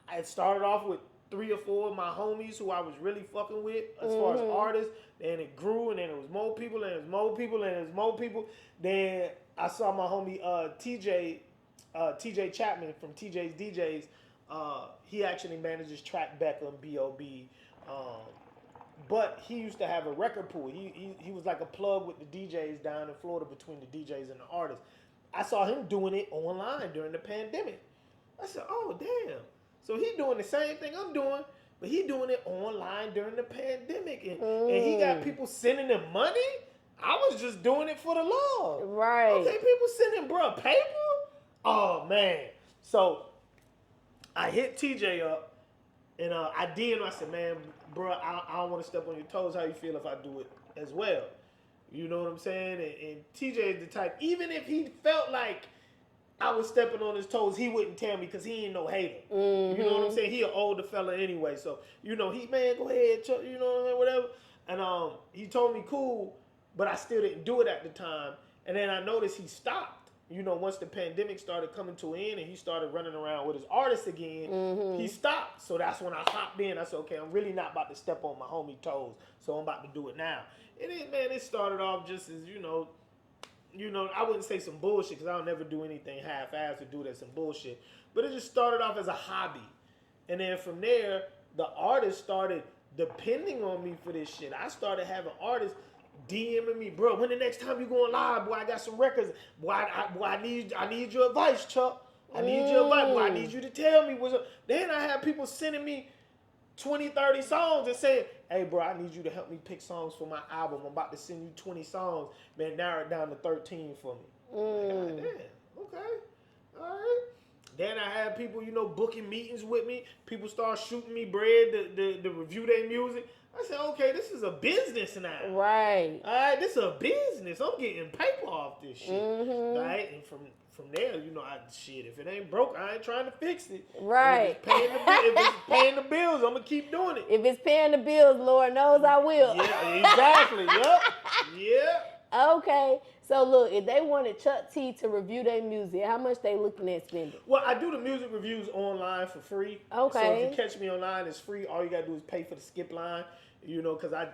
I started off with 3 or 4 of my homies who I was really fucking with as far as artists. Then it grew, and then it was more people, and it was more people, and it was more people. Then I saw my homie TJ Chapman from TJ's DJs. He actually manages Track Beckham, B.O.B. But he used to have a record pool. He was like a plug with the DJs down in Florida between the DJs and the artists. I saw him doing it online during the pandemic. I said, oh, damn. So he doing the same thing I'm doing, but he doing it online during the pandemic. And he got people sending him money? I was just doing it for the love. Right. Okay, people sending bruh paper? Oh, man. So I hit TJ up, and I did, and I said, man, bro, I don't want to step on your toes. How you feel if I do it as well? You know what I'm saying? And TJ is the type, even if he felt like I was stepping on his toes, he wouldn't tell me because he ain't no hater. You know what I'm saying? He an older fella anyway. So, you know, man, go ahead, Chuck, you know what I mean, whatever. And he told me, cool, but I still didn't do it at the time. And then I noticed he stopped. You know, once the pandemic started coming to an end and he started running around with his artists again, he stopped. So that's when I hopped in. I said, okay, I'm really not about to step on my homie toes, so I'm about to do it now. And then, man, it started off just as, you know, I wouldn't say some bullshit because I'll never do anything half-assed or do that some bullshit. But it just started off as a hobby. And then from there, the artists started depending on me for this shit. I started having artists DMing me, bro, when the next time you going live, boy, I got some records. Boy, I need your advice, Chuck. I need your advice. Well, I need you to tell me what's up. Then I have people sending me 20, 30 songs and saying, hey, bro, I need you to help me pick songs for my album. I'm about to send you 20 songs. Man, narrow it down to 13 for me. God damn. Okay. All right. Then I had people, booking meetings with me. People start shooting me bread to review their music. I said, okay, this is a business now. Right. All right, this is a business. I'm getting paper off this shit. Right? And from there, if it ain't broke, I ain't trying to fix it. Right. If it's paying the bills, I'm going to keep doing it. If it's paying the bills, Lord knows I will. Yeah, exactly. Yep. Yeah. Okay. So look, if they wanted Chuck T to review their music, how much they looking at spending? Well, I do the music reviews online for free. Okay. So if you catch me online, it's free. All you got to do is pay for the skip line, because I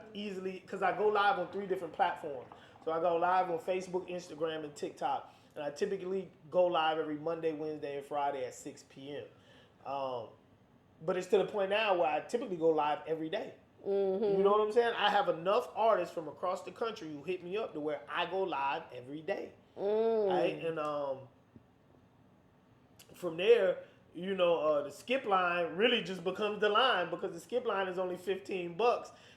go live on 3 different platforms. So I go live on Facebook, Instagram, and TikTok. And I typically go live every Monday, Wednesday, and Friday at 6 p.m. But it's to the point now where I typically go live every day. You know what I'm saying? I have enough artists from across the country who hit me up to where I go live every day. Right? And from there, the skip line really just becomes the line, because the skip line is only $15.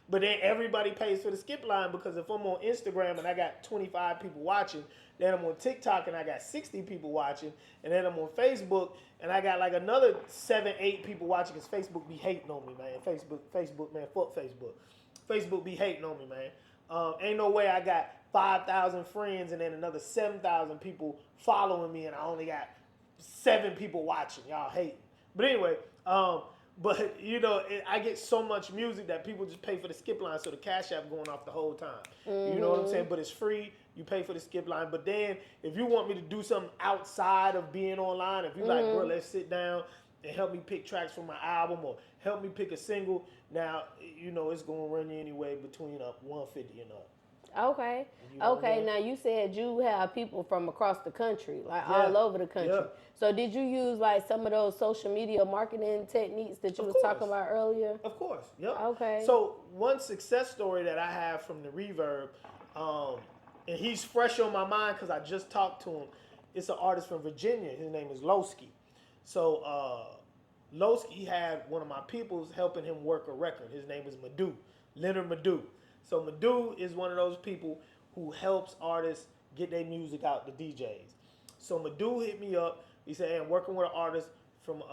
But then everybody pays for the skip line, because if I'm on Instagram and I got 25 people watching, then I'm on TikTok and I got 60 people watching, and then I'm on Facebook and I got like another 7, 8 people watching, because Facebook be hating on me, man. Facebook, man, fuck Facebook. Facebook be hating on me, man. Ain't no way I got 5,000 friends and then another 7,000 people following me, and I only got 7 people watching. Y'all hate. But anyway, but I get so much music that people just pay for the skip line, so the Cash App going off the whole time. You know what I'm saying? But it's free. You pay for the skip line. But then if you want me to do something outside of being online, if you like, bro, let's sit down and help me pick tracks for my album, or help me pick a single, now it's gonna run you anyway between $150 and up. Okay. Okay. Now you said you have people from across the country, like all over the country. Yeah. So did you use like some of those social media marketing techniques that you was talking about earlier? Of course. Yep. Okay. So one success story that I have from the Reverb, and he's fresh on my mind because I just talked to him. It's an artist from Virginia. His name is Lowski. So Lowski had one of my peoples helping him work a record. His name is Madu, Leonard Madu. So Madu is one of those people who helps artists get their music out to DJs. So Madu hit me up. He said, hey, I'm working with an artist from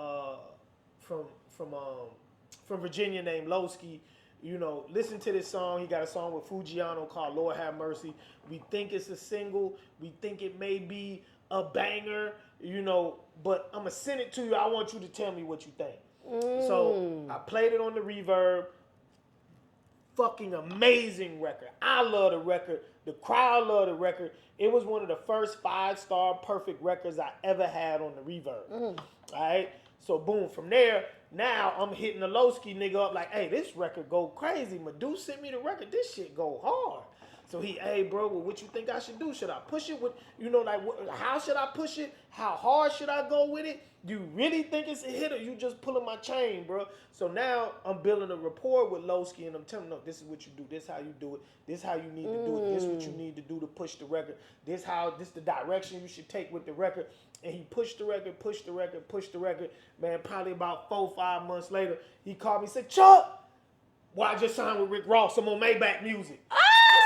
Virginia named Lowski. Listen to this song. He got a song with Fujiano called Lord Have Mercy. We think it's a single. We think it may be a banger, but I'm going to send it to you. I want you to tell me what you think. So I played it on the Reverb. Fucking amazing record. I love the record. The crowd loved the record. It was one of the first 5-star perfect records I ever had on the Reverb. All right? So boom, from there, now I'm hitting the Lowski nigga up like, hey, this record go crazy. Madu sent me the record. This shit go hard. So hey, bro, well, what you think I should do? Should I push it with, how should I push it? How hard should I go with it? Do you really think it's a hit, or you just pulling my chain, bro? So now I'm building a rapport with Lowski, and I'm telling him, no, this is what you do. This is how you do it. This is how you need to do it. This is what you need to do to push the record. This the direction you should take with the record. And he pushed the record. Man, probably about 4-5 months later, he called me and said, Chuck, I just signed with Rick Ross. I'm on Maybach Music. I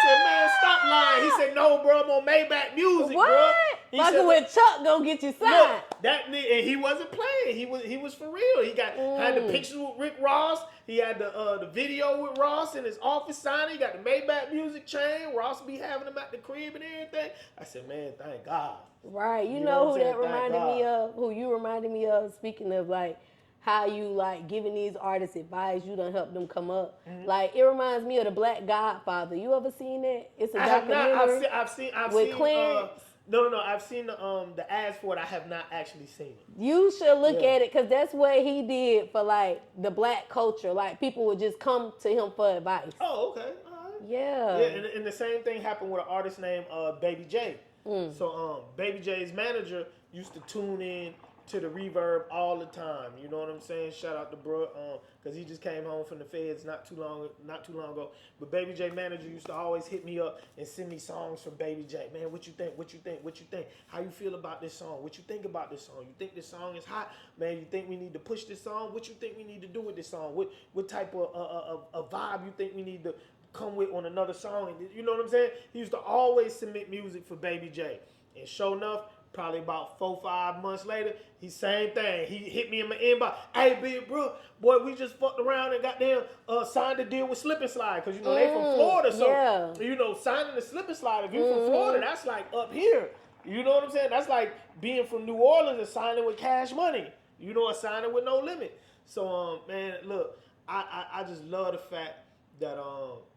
said, man, stop lying. He said, no, bro, I'm on Maybach Music, what? Bro. He Fucking said, with Chuck gonna get you signed. Look, that nigga, and he wasn't playing. He was for real. He had the pictures with Rick Ross. He had the video with Ross in his office signing. He got the Maybach Music chain. Ross be having him at the crib and everything. I said, man, thank God. Right. You know who that reminded reminded me of? Who you reminded me of? Speaking of like how you like giving these artists advice, you done help them come up. Like it reminds me of the Black Godfather. You ever seen that? It's a documentary. I've seen with Clarence. No. I've seen the ads for it. I have not actually seen it. You should look at it, because that's what he did for like the black culture. Like people would just come to him for advice. Oh, okay. All right. Yeah. Yeah, and the same thing happened with an artist named Baby J. So Baby J's manager used to tune in to the reverb all the time. You know what I'm saying? Shout out to bro, cause he just came home from the feds not too long ago. But Baby J manager used to always hit me up and send me songs from Baby J. Man, what you think? What you think? What you think? How you feel about this song? What you think about this song? You think this song is hot? Man, you think we need to push this song? What you think we need to do with this song? What type of vibe you think we need to come with on another song? And you know what I'm saying? He used to always submit music for Baby J. And sure enough, probably about 4-5 months later, he same thing. He hit me in my inbox. Hey, big bro, boy, we just fucked around and goddamn signed a deal with Slip and Slide, because you know they from Florida, so you know signing the Slip and Slide. If you from Florida, that's like up here. You know what I'm saying? That's like being from New Orleans and signing with Cash Money. You know, or signing with No Limit. So man, look, I just love the fact that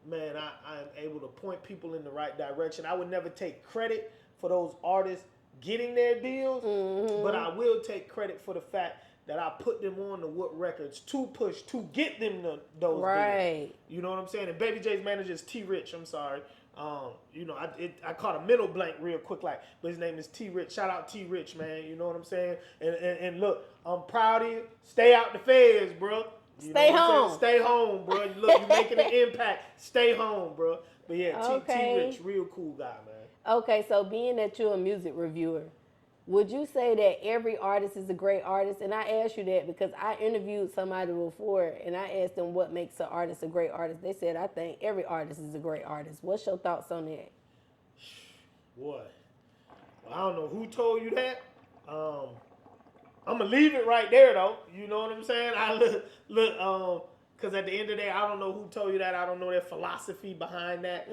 man, I am able to point people in the right direction. I would never take credit for those artists getting their deals, but I will take credit for the fact that I put them on the Wood Records to push to get them those deals. You know what I'm saying? And Baby J's manager is T Rich. I'm sorry. You know, I caught a mental blank real quick, like, but his name is T Rich. Shout out T Rich, man. You know what I'm saying? And look, I'm proud of you. Stay out the feds, bro. Stay home. Stay home, bro. Look, you're making an impact. Stay home, bro. But yeah, T Rich, real cool guy, man. Okay, so being that you're a music reviewer, would you say that every artist is a great artist? And I asked you that because I interviewed somebody before, and I asked them what makes an artist a great artist. They said, I think every artist is a great artist. What's your thoughts on that? What? Well, I don't know who told you that. I'm going to leave it right there, though. You know what I'm saying? Because at the end of the day, I don't know who told you that. I don't know their philosophy behind that.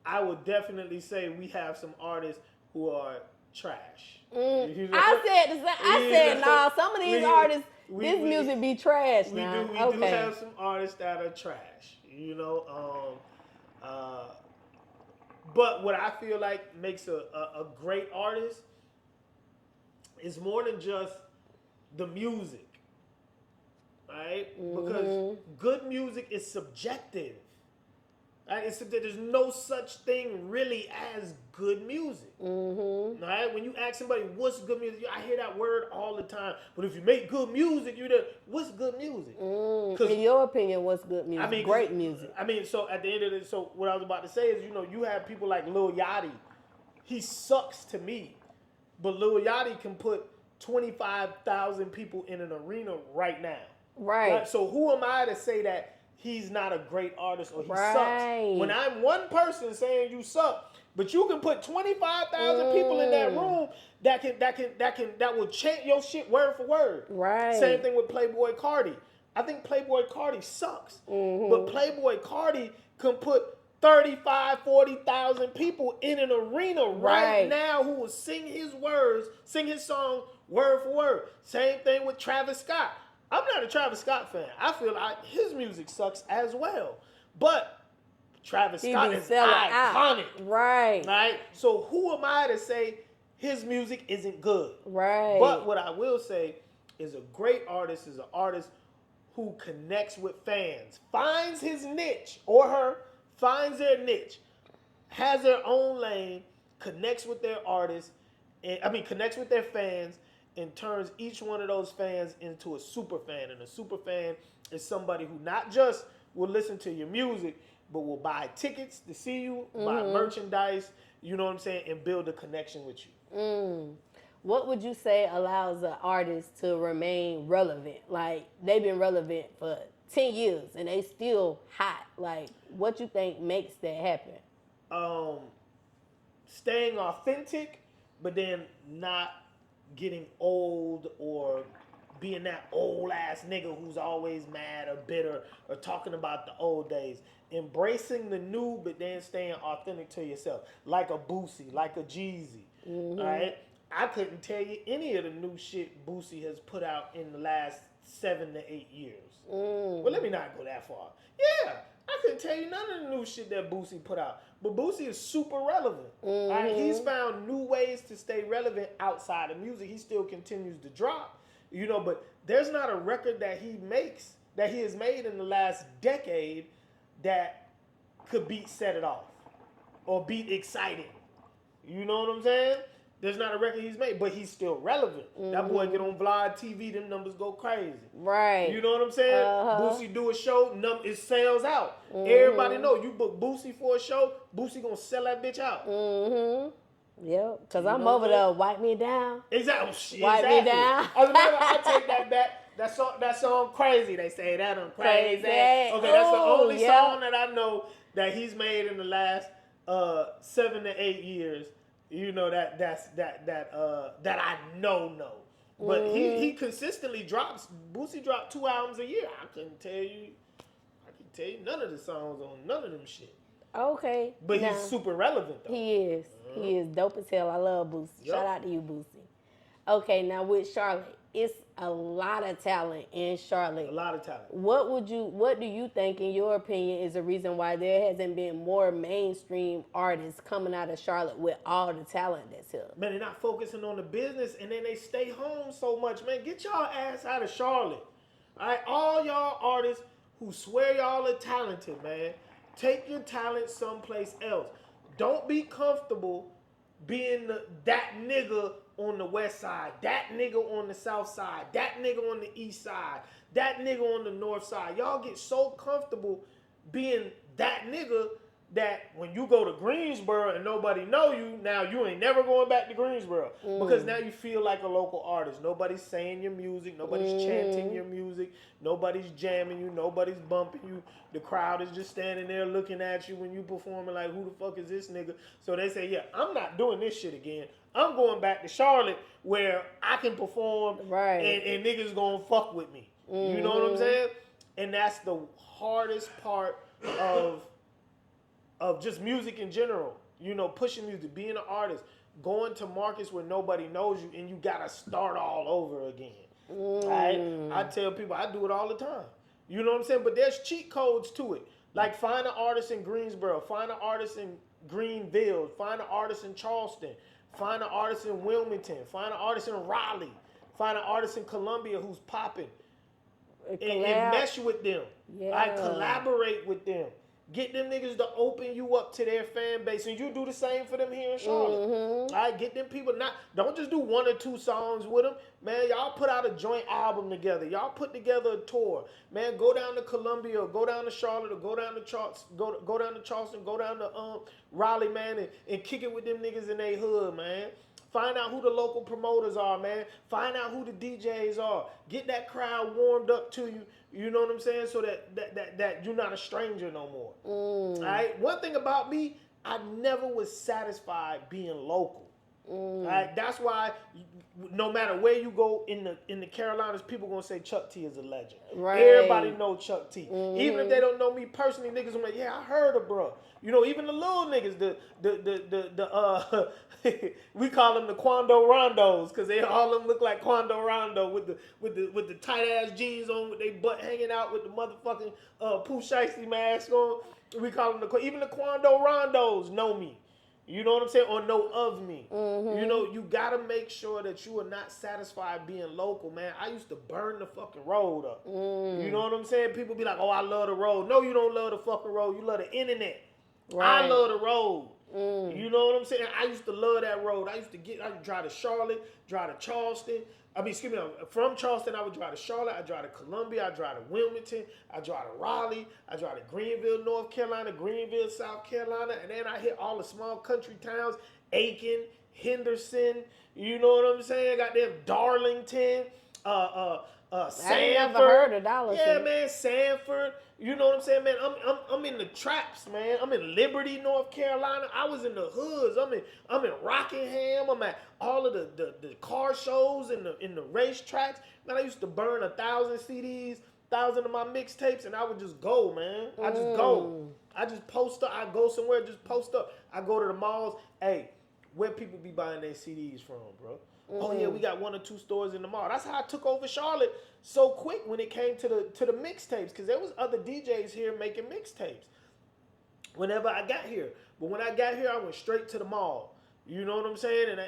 I would definitely say we have some artists who are trash. I said, nah, some of these artists, this music be trash now. We do have some artists that are trash, you know. But what I feel like makes a great artist is more than just the music, right? Because good music is subjective. Right? There's no such thing really as good music. Right? When you ask somebody what's good music, I hear that word all the time. But if you make good music, what's good music? In your opinion, what's good music? I mean, great music. I mean, so at the end of it, so what I was about to say is, you know, you have people like Lil Yachty. He sucks to me, but Lil Yachty can put 25,000 people in an arena right now. Right. So who am I to say that he's not a great artist or he sucks? When I'm one person saying you suck, but you can put 25,000 people in that room that will chant your shit word for word. Right. Same thing with Playboy Cardi. I think Playboy Cardi sucks, but Playboy Cardi can put 35, 40,000 people in an arena right now who will sing his words, sing his song word for word. Same thing with Travis Scott. I'm not a Travis Scott fan. I feel like his music sucks as well. But Travis Scott is iconic. Right. So who am I to say his music isn't good? Right. But what I will say is a great artist is an artist who connects with fans, finds his niche or her, finds their niche, has their own lane, connects with their artists, connects with their fans, and turns each one of those fans into a super fan. And a super fan is somebody who not just will listen to your music, but will buy tickets to see you, buy merchandise, you know what I'm saying, and build a connection with you. What would you say allows an artist to remain relevant? Like, they've been relevant for 10 years and they still hot. Like, what you think makes that happen? Staying authentic, but then not getting old or being that old ass nigga who's always mad or bitter or talking about the old days. Embracing the new, but then staying authentic to yourself. Like a Boosie, like a Jeezy. All right? I couldn't tell you any of the new shit Boosie has put out in the last 7 to 8 years. Well, let me not go that far. Yeah, I couldn't tell you none of the new shit that Boosie put out. But Boosie is super relevant. Right? He's found new ways to stay relevant outside of music. He still continues to drop, you know, but there's not a record that he makes, that he has made in the last decade that could beat Set It Off or beat Exciting. You know what I'm saying? There's not a record he's made, but he's still relevant. That boy get on Vlad TV, them numbers go crazy. Right. You know what I'm saying? Boosie do a show, it sells out. Everybody know you book Boosie for a show, Boosie gonna sell that bitch out. Yep, because I'm over there, wipe me down. Exactly. Wipe me down. As a matter of fact, I take that back. That song crazy. They say that on crazy. Okay, that's the only song that I know that he's made in the last 7 to 8 years. You know that I know. But he consistently drops. Boosie dropped 2 albums a year. I can tell you none of the songs on none of them shit. Okay. But he's super relevant though. He is. He is dope as hell. I love Boosie. Yep. Shout out to you, Boosie. Okay, now with Charlotte, it's a lot of talent in Charlotte. A lot of talent. What do you think, in your opinion, is the reason why there hasn't been more mainstream artists coming out of Charlotte with all the talent that's here? Man, they're not focusing on the business, and then they stay home so much. Man, get y'all ass out of Charlotte. All right, all y'all artists who swear y'all are talented, man, take your talent someplace else. Don't be comfortable being that nigga on the west side, that nigga on the south side, that nigga on the east side, that nigga on the north side. Y'all get so comfortable being that nigga that when you go to Greensboro and nobody know you, now you ain't never going back to Greensboro. Because now you feel like a local artist. Nobody's saying your music. Nobody's chanting your music. Nobody's jamming you. Nobody's bumping you. The crowd is just standing there looking at you when you performing like, who the fuck is this nigga? So they say, yeah, I'm not doing this shit again. I'm going back to Charlotte where I can perform and niggas gonna fuck with me. You know what I'm saying? And that's the hardest part of just music in general. You know, pushing music, being an artist, going to markets where nobody knows you and you gotta start all over again. Right? I tell people I do it all the time. You know what I'm saying? But there's cheat codes to it. Like find an artist in Greensboro, find an artist in Greenville, find an artist in Charleston, find an artist in Wilmington, find an artist in Raleigh, find an artist in Columbia who's popping. And mesh with them. I collaborate with them. Get them niggas to open you up to their fan base, and you do the same for them here in Charlotte. All right, get them people. Don't just do 1 or 2 songs with them, man. Y'all put out a joint album together. Y'all put together a tour, man. Go down to Columbia, or go down to Charlotte, or go down to Charleston, go down to Charleston, go down to Raleigh, man, and kick it with them niggas in their hood, man. Find out who the local promoters are, man. Find out who the DJs are. Get that crowd warmed up to you. You know what I'm saying? So that you're not a stranger no more. All right. One thing about me, I never was satisfied being local. All right. That's why no matter where you go in the Carolinas, people gonna say Chuck T is a legend. Right. Everybody know Chuck T. Even if they don't know me personally, niggas are like, yeah, I heard of bro. You know, even the little niggas, we call them the Quando Rondos, because they all of them look like Quando Rondo with the tight ass jeans on, with their butt hanging out, with the motherfucking Pooh Shiesty mask on. We call them even the Quando Rondos know me. You know what I'm saying? Or know of me. You know, you gotta make sure that you are not satisfied being local, man. I used to burn the fucking road up. You know what I'm saying? People be like, oh, I love the road. No, you don't love the fucking road. You love the internet. Right. I love the road. You know what I'm saying? I used to love that road. I would drive to Charlotte, drive to Charleston. From Charleston, I would drive to Charlotte. I drive to Columbia. I drive to Wilmington. I drive to Raleigh. I drive to Greenville, North Carolina, Greenville, South Carolina. And then I hit all the small country towns, Aiken, Henderson. You know what I'm saying? Got them Darlington, Sanford. I ain't never heard of Darlington. Yeah, man, Sanford. You know what I'm saying, man? I'm in the traps, man. I'm in Liberty, North Carolina. I was in the hoods. I'm in Rockingham. I'm at all of the car shows and the racetracks. Man, I used to burn 1,000 CDs, 1,000 of my mixtapes, and I would just go, man. I just go. I just post up. I go somewhere, just post up. I go to the malls. Hey, where people be buying their CDs from, bro? Oh yeah, we got 1 or 2 stores in the mall. That's how I took over Charlotte so quick when it came to the mixtapes, because there was other DJs here making mixtapes whenever I got here. But when I got here, I went straight to the mall. You know what I'm saying?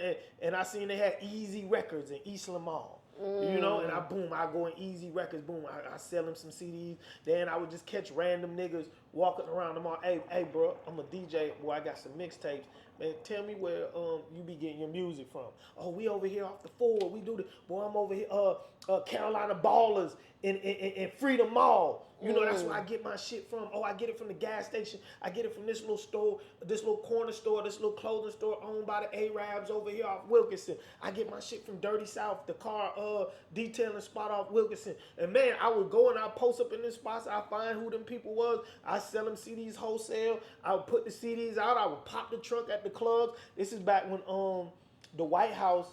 And I seen they had Easy Records in East Lamar. You know, and I go in Easy Records, boom, I sell them some CDs. Then I would just catch random niggas walking around the mall. Hey, bro, I'm a DJ. Boy, I got some mixtapes. Man, tell me where you be getting your music from. Oh, we over here off the 4. We do the, boy, I'm over here, Carolina Ballers in Freedom Mall. You know, that's where I get my shit from. Oh, I get it from the gas station. I get it from this little store, this little corner store, this little clothing store owned by the Arabs over here off Wilkinson. I get my shit from Dirty South, the car detailing spot off Wilkinson. And man, I would go and I post up in this spots. I find who them people was. I sell them CDs wholesale. I would put the CDs out. I would pop the trunk at the clubs. This is back when the White House,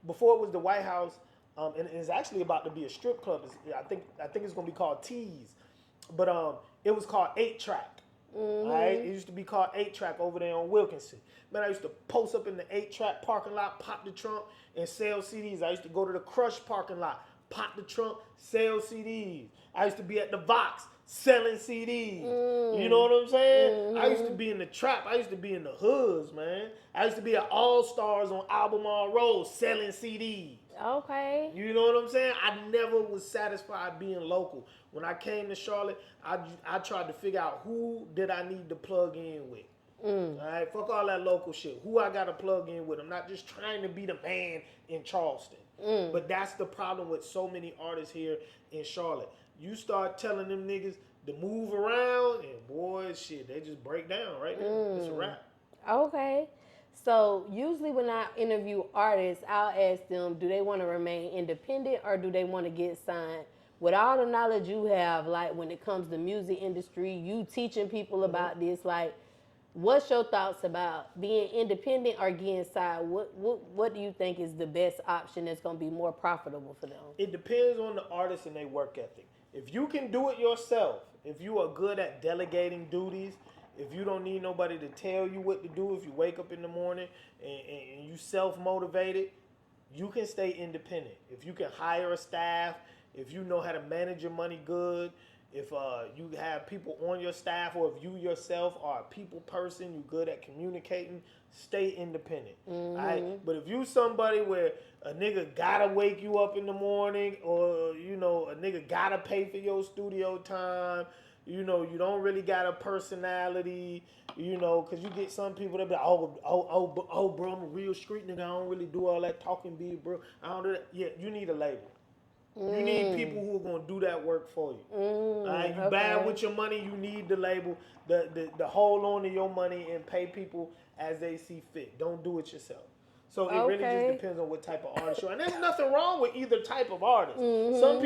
before it was the White House, and it's actually about to be a strip club. I think it's gonna be called Tease, but it was called 8-Track. Right? It used to be called 8-Track over there on Wilkinson. Man, I used to post up in the 8-Track parking lot, pop the trunk, and sell CDs. I used to go to the Crush parking lot, pop the trunk, sell CDs. I used to be at the Vox selling CDs. You know what I'm saying? I used to be in the trap. I used to be in the hoods, man. I used to be at All Stars on Albemarle Road selling CDs. Okay. You know what I'm saying? I never was satisfied being local. When I came to Charlotte, I tried to figure out who did I need to plug in with. All right, fuck all that local shit. Who I got to plug in with. I'm not just trying to be the man in Charleston. But that's the problem with so many artists here in Charlotte. You start telling them niggas to move around, and boy, shit, they just break down right there. It's a wrap. Okay. So usually when I interview artists, I'll ask them, do they want to remain independent or do they want to get signed? With all the knowledge you have, like when it comes to music industry, you teaching people about this, like, what's your thoughts about being independent or getting signed? What do you think is the best option that's going to be more profitable for them? It depends on the artist and their work ethic. If you can do it yourself, if you are good at delegating duties, if you don't need nobody to tell you what to do, if you wake up in the morning and you self-motivated, you can stay independent. If you can hire a staff, if you know how to manage your money good, if you have people on your staff, or if you yourself are a people person, you're good at communicating, stay independent. All right? But if you somebody where a nigga gotta wake you up in the morning, or, you know, a nigga gotta pay for your studio time, you know, you don't really got a personality, you know, because you get some people that be like, oh, bro, I'm a real street nigga. I don't really do all that talking big, bro. I don't do that. Yeah, you need a label. You need people who are going to do that work for you. All right? You bad with your money, you need the label, the hold on to your money and pay people as they see fit. Don't do it yourself. So it really just depends on what type of artist you are. And there's nothing wrong with either type of artist. Some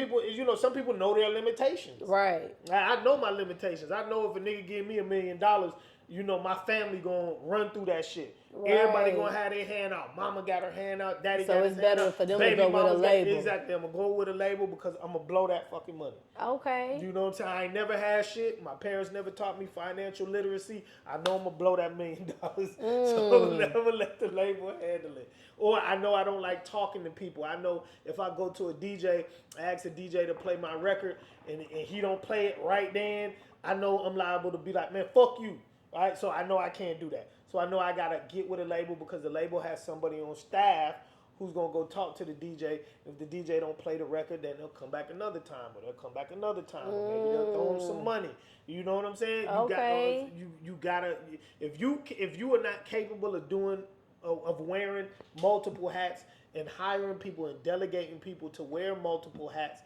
people know their limitations. Right. I know my limitations. I know if a nigga give me $1 million, you know my family gonna run through that shit. Right. Everybody gonna have their hand out. Mama got her hand out. Daddy got his hand out. So it's better for them to go with a label. Exactly. I'm gonna go with a label because I'm gonna blow that fucking money. Okay. You know what I'm saying? I ain't never had shit. My parents never taught me financial literacy. I know I'm gonna blow that $1 million. So never let the label handle it. Or I know I don't like talking to people. I know if I go to a DJ, I ask a DJ to play my record, and he don't play it right then, I know I'm liable to be like, man, fuck you. All right, so I know I can't do that. So I know I gotta get with a label because the label has somebody on staff who's gonna go talk to the DJ. If the DJ don't play the record, then they'll come back another time, or they'll come back another time, or maybe they'll throw them some money. You know what I'm saying? Okay. You gotta if you are not capable of wearing multiple hats and hiring people and delegating people to wear multiple hats,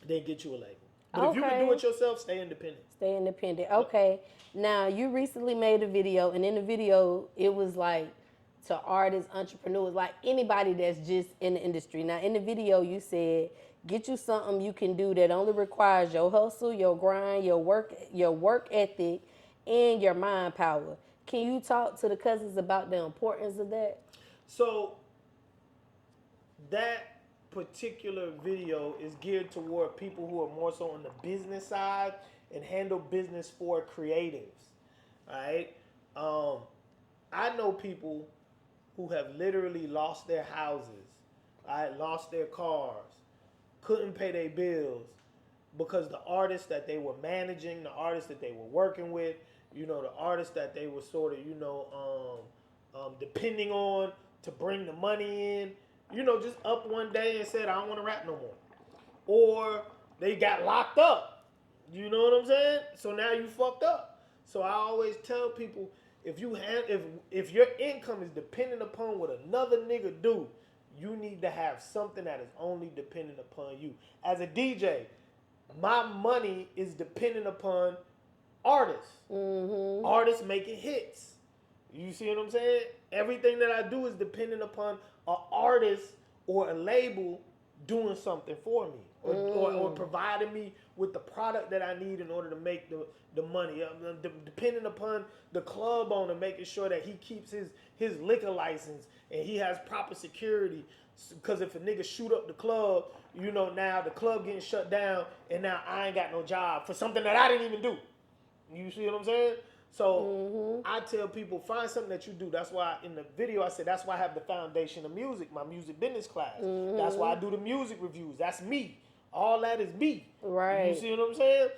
then get you a label. But if you can do it yourself, stay independent. Stay independent. Okay. Now, you recently made a video, and in the video, it was like to artists, entrepreneurs, like anybody that's just in the industry. Now, in the video, you said, get you something you can do that only requires your hustle, your grind, your work ethic, and your mind power. Can you talk to the cousins about the importance of that? So, that particular video is geared toward people who are more so on the business side and handle business for creatives. All right? I know people who have literally lost their houses, lost their cars, couldn't pay their bills because the artists that they were managing, the artists that they were working with, you know, the artists that they were sort of, you know, depending on to bring the money in, just up one day and said, I don't want to rap no more. Or they got locked up. You know what I'm saying? So now you fucked up. So I always tell people, if your income is dependent upon what another nigga do, you need to have something that is only dependent upon you. As a DJ, my money is dependent upon artists. Artists making hits. You see what I'm saying? Everything that I do is dependent upon an artist or a label doing something for me, or providing me with the product that I need in order to make the money. Depending upon the club owner making sure that he keeps his liquor license and he has proper security. Because if a nigga shoot up the club, now the club getting shut down and now I ain't got no job for something that I didn't even do. You see what I'm saying? So I tell people, find something that you do. That's why in the video I said, that's why I have the foundation of music, my music business class. That's why I do the music reviews. That's me. All that is me. Right. You see what I'm saying?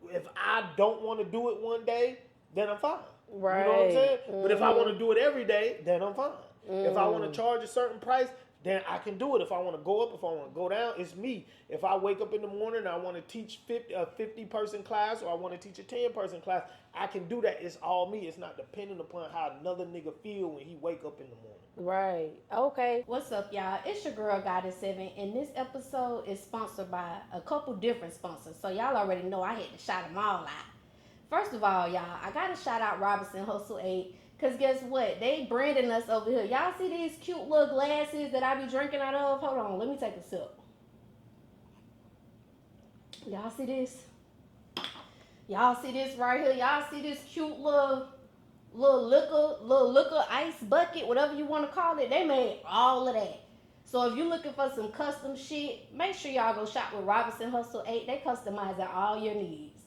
If I don't want to do it one day, then I'm fine. Right. You know what I'm saying? But if I want to do it every day, then I'm fine. If I want to charge a certain price, then I can do it. If I want to go up, if I want to go down, it's me. If I wake up in the morning and I want to teach a 50-person class or I want to teach a 10-person class, I can do that. It's all me. It's not dependent upon how another nigga feel when he wake up in the morning. Right. Okay. What's up, y'all? It's your girl, Goddess7, and this episode is sponsored by a couple different sponsors. So y'all already know I had to shout them all out. First of all, y'all, I got to shout out Robinson Hustle 8. Because guess what? They branding us over here. Y'all see these cute little glasses that I be drinking out of? Hold on. Let me take a sip. Y'all see this? Y'all see this right here? Y'all see this cute little liquor ice bucket, whatever you want to call it? They made all of that. So if you're looking for some custom shit, make sure y'all go shop with Robinson Hustle 8. They customize all your needs.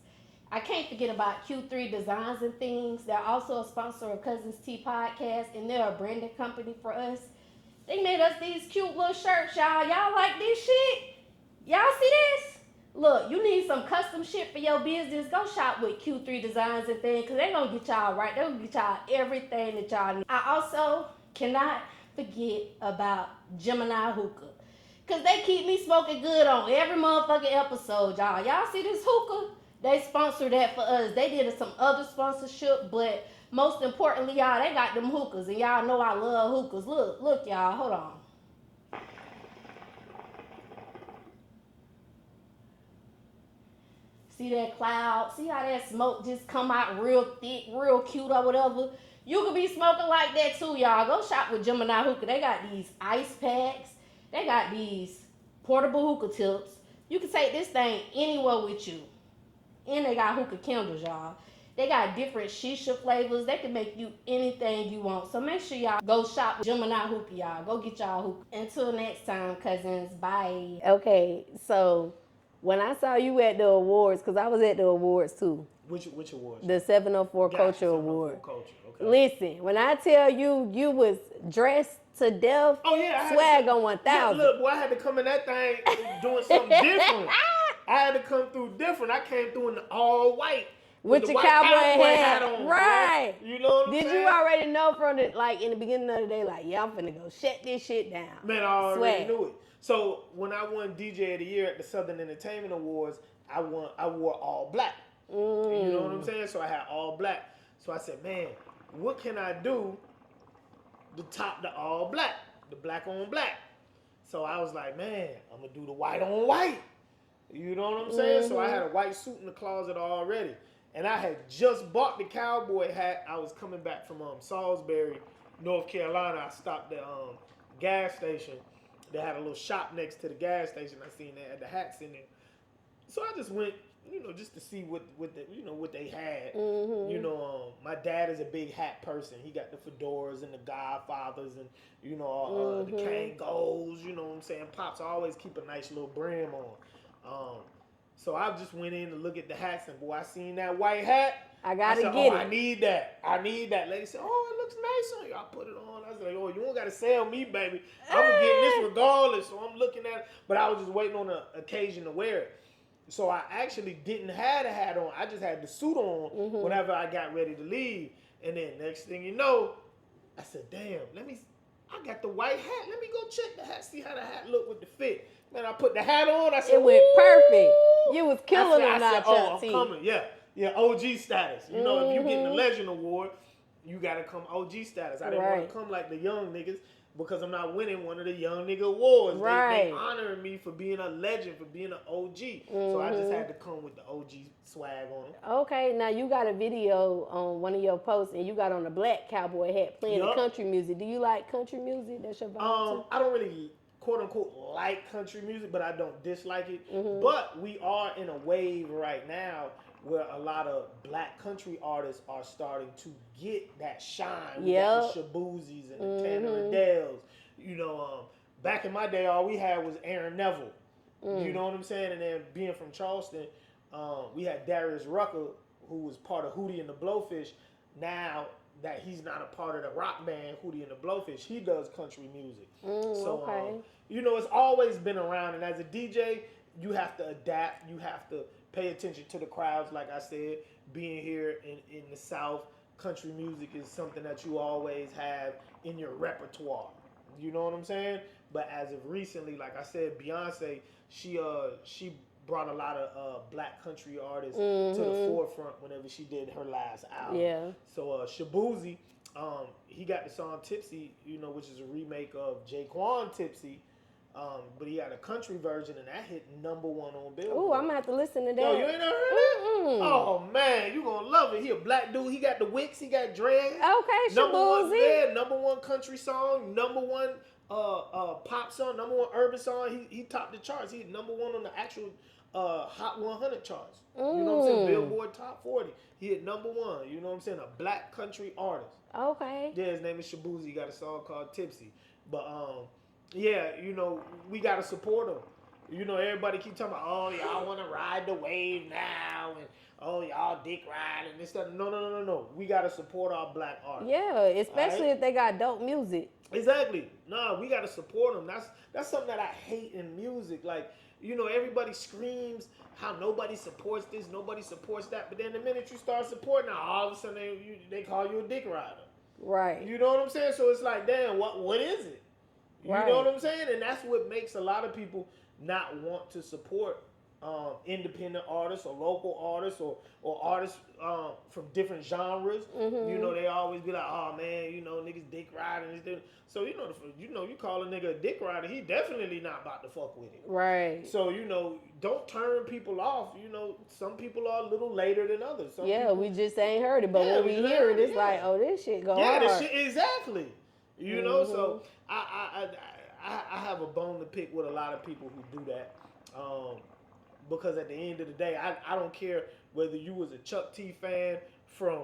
I can't forget about Q3 Designs and Things. They're also a sponsor of Cuz's Tea Podcast, and they're a branding company for us. They made us these cute little shirts, y'all. Y'all like this shit? Y'all see this? Look, you need some custom shit for your business. Go shop with Q3 Designs and Things, because they're going to get y'all right. They're going to get y'all everything that y'all need. I also cannot forget about Geminiih Hookah, because they keep me smoking good on every motherfucking episode, y'all. Y'all see this hookah? They sponsored that for us. They did some other sponsorship, but most importantly, y'all, they got them hookahs, and y'all know I love hookahs. Look, y'all, hold on. See that cloud? See how that smoke just come out real thick, real cute or whatever? You could be smoking like that too, y'all. Go shop with Geminiih Hookah. They got these ice packs. They got these portable hookah tips. You can take this thing anywhere with you. And they got hookah candles, y'all. They got different shisha flavors. They can make you anything you want. So make sure y'all go shop with Geminiih Hookah, y'all. Go get y'all hookah. Until next time, cousins. Bye. Okay, so when I saw you at the awards, because I was at the awards too. Which awards? The 704 Culture Award. Culture. Okay. Listen, when I tell you, you was dressed to death. Oh yeah, swag on 1,000. Yeah, look, boy, I had to come in that thing doing something different. I had to come through different. I came through in the all white. With your cowboy hat on. Right. Bro. You know what I'm saying? Did you already know from the, in the beginning of the day, yeah, I'm finna go shut this shit down? Man, I already knew it. So when I won DJ of the Year at the Southern Entertainment Awards, I wore all black. You know what I'm saying? So I had all black. So I said, man, what can I do to top the all black, the black on black? So I was like, man, I'm gonna do the white on white. You know what I'm saying? So I had a white suit in the closet already. And I had just bought the cowboy hat. I was coming back from Salisbury, North Carolina. I stopped at gas station. They had a little shop next to the gas station. I seen they had the hats in there. So I just went, just to see what they had. My dad is a big hat person. He got the fedoras and the Godfathers and the Kangos. You know what I'm saying? Pops always keep a nice little brim on. So I just went in to look at the hats, and boy, I seen that white hat. I gotta get it. I need that. Lady said, oh, it looks nice on you. I put it on. I was like, oh, you don't gotta sell me, baby. I'm gonna get this regardless. So I'm looking at it, but I was just waiting on the occasion to wear it. So I actually didn't have a hat on. I just had the suit on whenever I got ready to leave. And then next thing you know, I said, damn, I got the white hat. Let me go check the hat, see how the hat look with the fit. Man, I put the hat on. I said, It went perfect. "Ooh." You was killing them, I not said, oh, I'm Chuck T. coming. Yeah, OG status. You know, if you getting the Legend Award, you got to come OG status. I didn't want to come like the young niggas because I'm not winning one of the young nigga awards. They honoring me for being a legend, for being an OG. So I just had to come with the OG swag on it. Okay, now you got a video on one of your posts and you got on a black cowboy hat playing the country music. Do you like country music? That's your vibe too? I don't really quote unquote like country music, but I don't dislike it. But we are in a wave right now where a lot of black country artists are starting to get that shine. We got the Shaboozys and the Tanner Adele's. You know, back in my day, all we had was Aaron Neville. You know what I'm saying? And then being from Charleston, we had Darius Rucker, who was part of Hootie and the Blowfish. Now that he's not a part of the rock band Hootie and the Blowfish, he does country music. You know, it's always been around. And as a DJ, you have to adapt. You have to pay attention to the crowds. Like I said, being here in the South, country music is something that you always have in your repertoire. You know what I'm saying? But as of recently, like I said, Beyonce, she brought a lot of black country artists to the forefront whenever she did her last album. Yeah. So Shaboozy, he got the song Tipsy, you know, which is a remake of Jaquan Tipsy. But he had a country version, and that hit #1 on Billboard. Oh, I'm gonna have to listen to that. Yo, you ain't never heard that? Oh man, you gonna love it. He a black dude. He got the wicks. He got dreads. Okay, Shaboozy. #1 country song, #1 pop song, #1 urban song. He topped the charts. He #1 on the actual Hot 100 charts. You know what I'm saying? Billboard Top 40. He hit #1. You know what I'm saying? A black country artist. Okay. Yeah, his name is Shaboozy. He got a song called Tipsy. But yeah, you know, we gotta support him. You know, everybody keep talking about, oh, y'all want to ride the wave now, and oh, y'all dick ride and this stuff. No. We gotta support our black artists. Yeah, especially if they got dope music. Exactly. No, we gotta support them. That's something that I hate in music. Like, you know, everybody screams how nobody supports this, nobody supports that, but then the minute you start supporting, now all of a sudden they call you a dick rider. Right. You know what I'm saying? So it's like, damn, what is it? You know what I'm saying? And that's what makes a lot of people not want to support independent artists or local artists or artists from different genres. You know, they always be like, oh man, you know, niggas dick riding. So you call a nigga a dick rider, he definitely not about to fuck with it. Right. So you know, don't turn people off. You know, some people are a little later than others. Some people, we just ain't heard it, but when we hear it, it's like, oh, this shit go hard. Yeah, this shit exactly. You know, so I have a bone to pick with a lot of people who do that. Because at the end of the day, I don't care whether you was a Chuck T fan from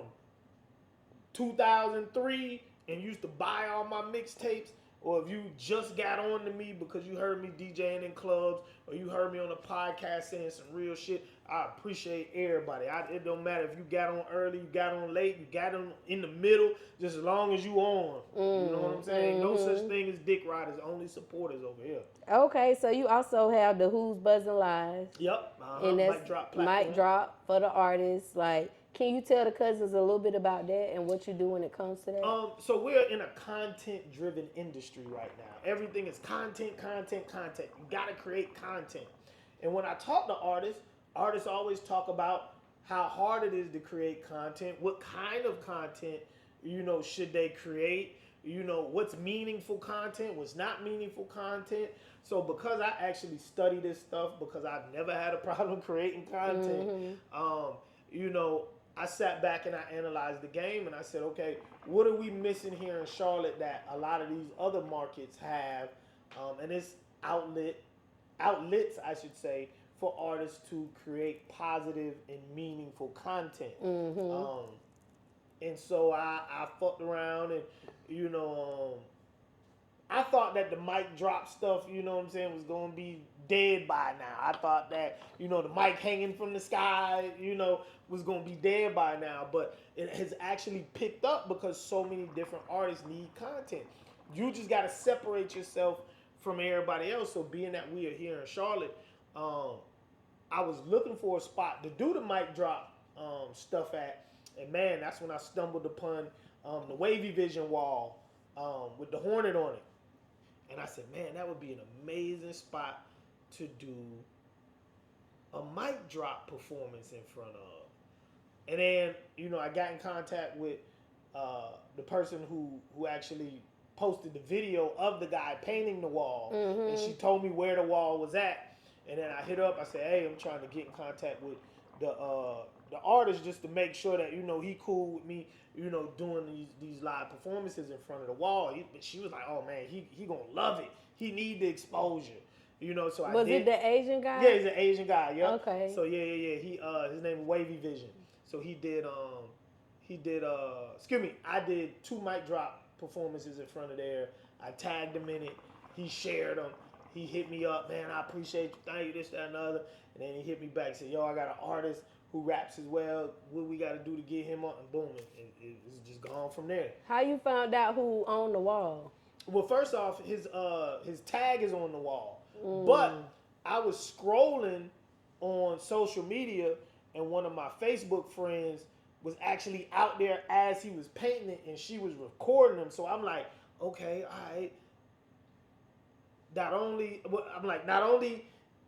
2003 and used to buy all my mixtapes, or if you just got on to me because you heard me DJing in clubs, or you heard me on a podcast saying some real shit. I appreciate everybody. It don't matter if you got on early, you got on late, you got on in the middle, just as long as you on. You know what I'm saying? No such thing as dick riders, only supporters over here. Okay, so you also have the Who's Buzzing Live. Yep. And that's mic drop for the artists. Like, can you tell the Cuzns a little bit about that and what you do when it comes to that? So we're in a content-driven industry right now. Everything is content. You gotta create content. And when I talk to artists always talk about how hard it is to create content, what kind of content, you know, should they create, you know, what's meaningful content, what's not meaningful content. So because I actually study this stuff, because I've never had a problem creating content, you know, I sat back and I analyzed the game and I said, okay, what are we missing here in Charlotte that a lot of these other markets have? And it's outlets, I should say, for artists to create positive and meaningful content. And so I fucked around and, you know, I thought that the mic drop stuff, you know what I'm saying, was going to be dead by now. I thought that, you know, the mic hanging from the sky, you know, was going to be dead by now. But it has actually picked up because so many different artists need content. You just got to separate yourself from everybody else. So being that we are here in Charlotte, I was looking for a spot to do the mic drop stuff at. And man, that's when I stumbled upon the Wavy Vision wall with the Hornet on it. And I said, man, that would be an amazing spot to do a mic drop performance in front of. And then, I got in contact with the person who actually posted the video of the guy painting the wall. And she told me where the wall was at. And then I hit up, I said, hey, I'm trying to get in contact with the artist just to make sure that, he cool with me, doing these live performances in front of the wall. But she was like, oh man, he gonna love it. He need the exposure. So I Was did. it the Asian guy? Yeah, he's an Asian guy. Yeah. Okay. So yeah. He his name is Wavy Vision. So I did 2 mic drop performances in front of there. I tagged him in it. He shared them. He hit me up, man, I appreciate you, thank you, this, that, and the other. And then he hit me back and said, yo, I got an artist who raps as well. What we got to do to get him up? And boom, it's just gone from there. How you found out who owned the wall? Well, first off, his tag is on the wall. But I was scrolling on social media, and one of my Facebook friends was actually out there as he was painting it, and she was recording him. So I'm like, okay, all right. Not only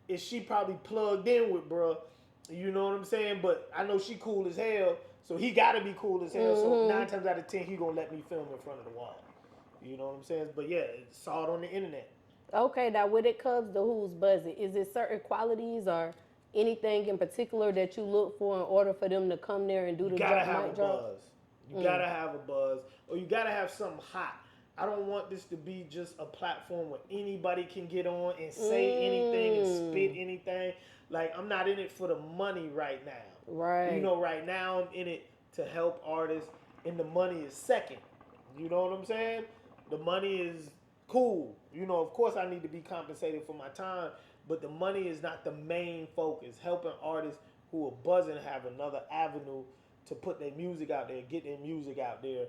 is she probably plugged in with bruh, you know what I'm saying? But I know she cool as hell, so he gotta be cool as hell. So 9 times out of 10, he gonna let me film in front of the wall. You know what I'm saying? But yeah, saw it on the internet. Okay, now when it comes to who's buzzing, is it certain qualities or anything in particular that you look for in order for them to come there and do the drop mic drop? You gotta have a buzz, or you gotta have something hot. I don't want this to be just a platform where anybody can get on and say anything and spit anything. Like, I'm not in it for the money right now. Right. Right now I'm in it to help artists, and the money is second. You know what I'm saying? The money is cool. Of course I need to be compensated for my time, but the money is not the main focus. Helping artists who are buzzing have another avenue to put their music out there, get their music out there,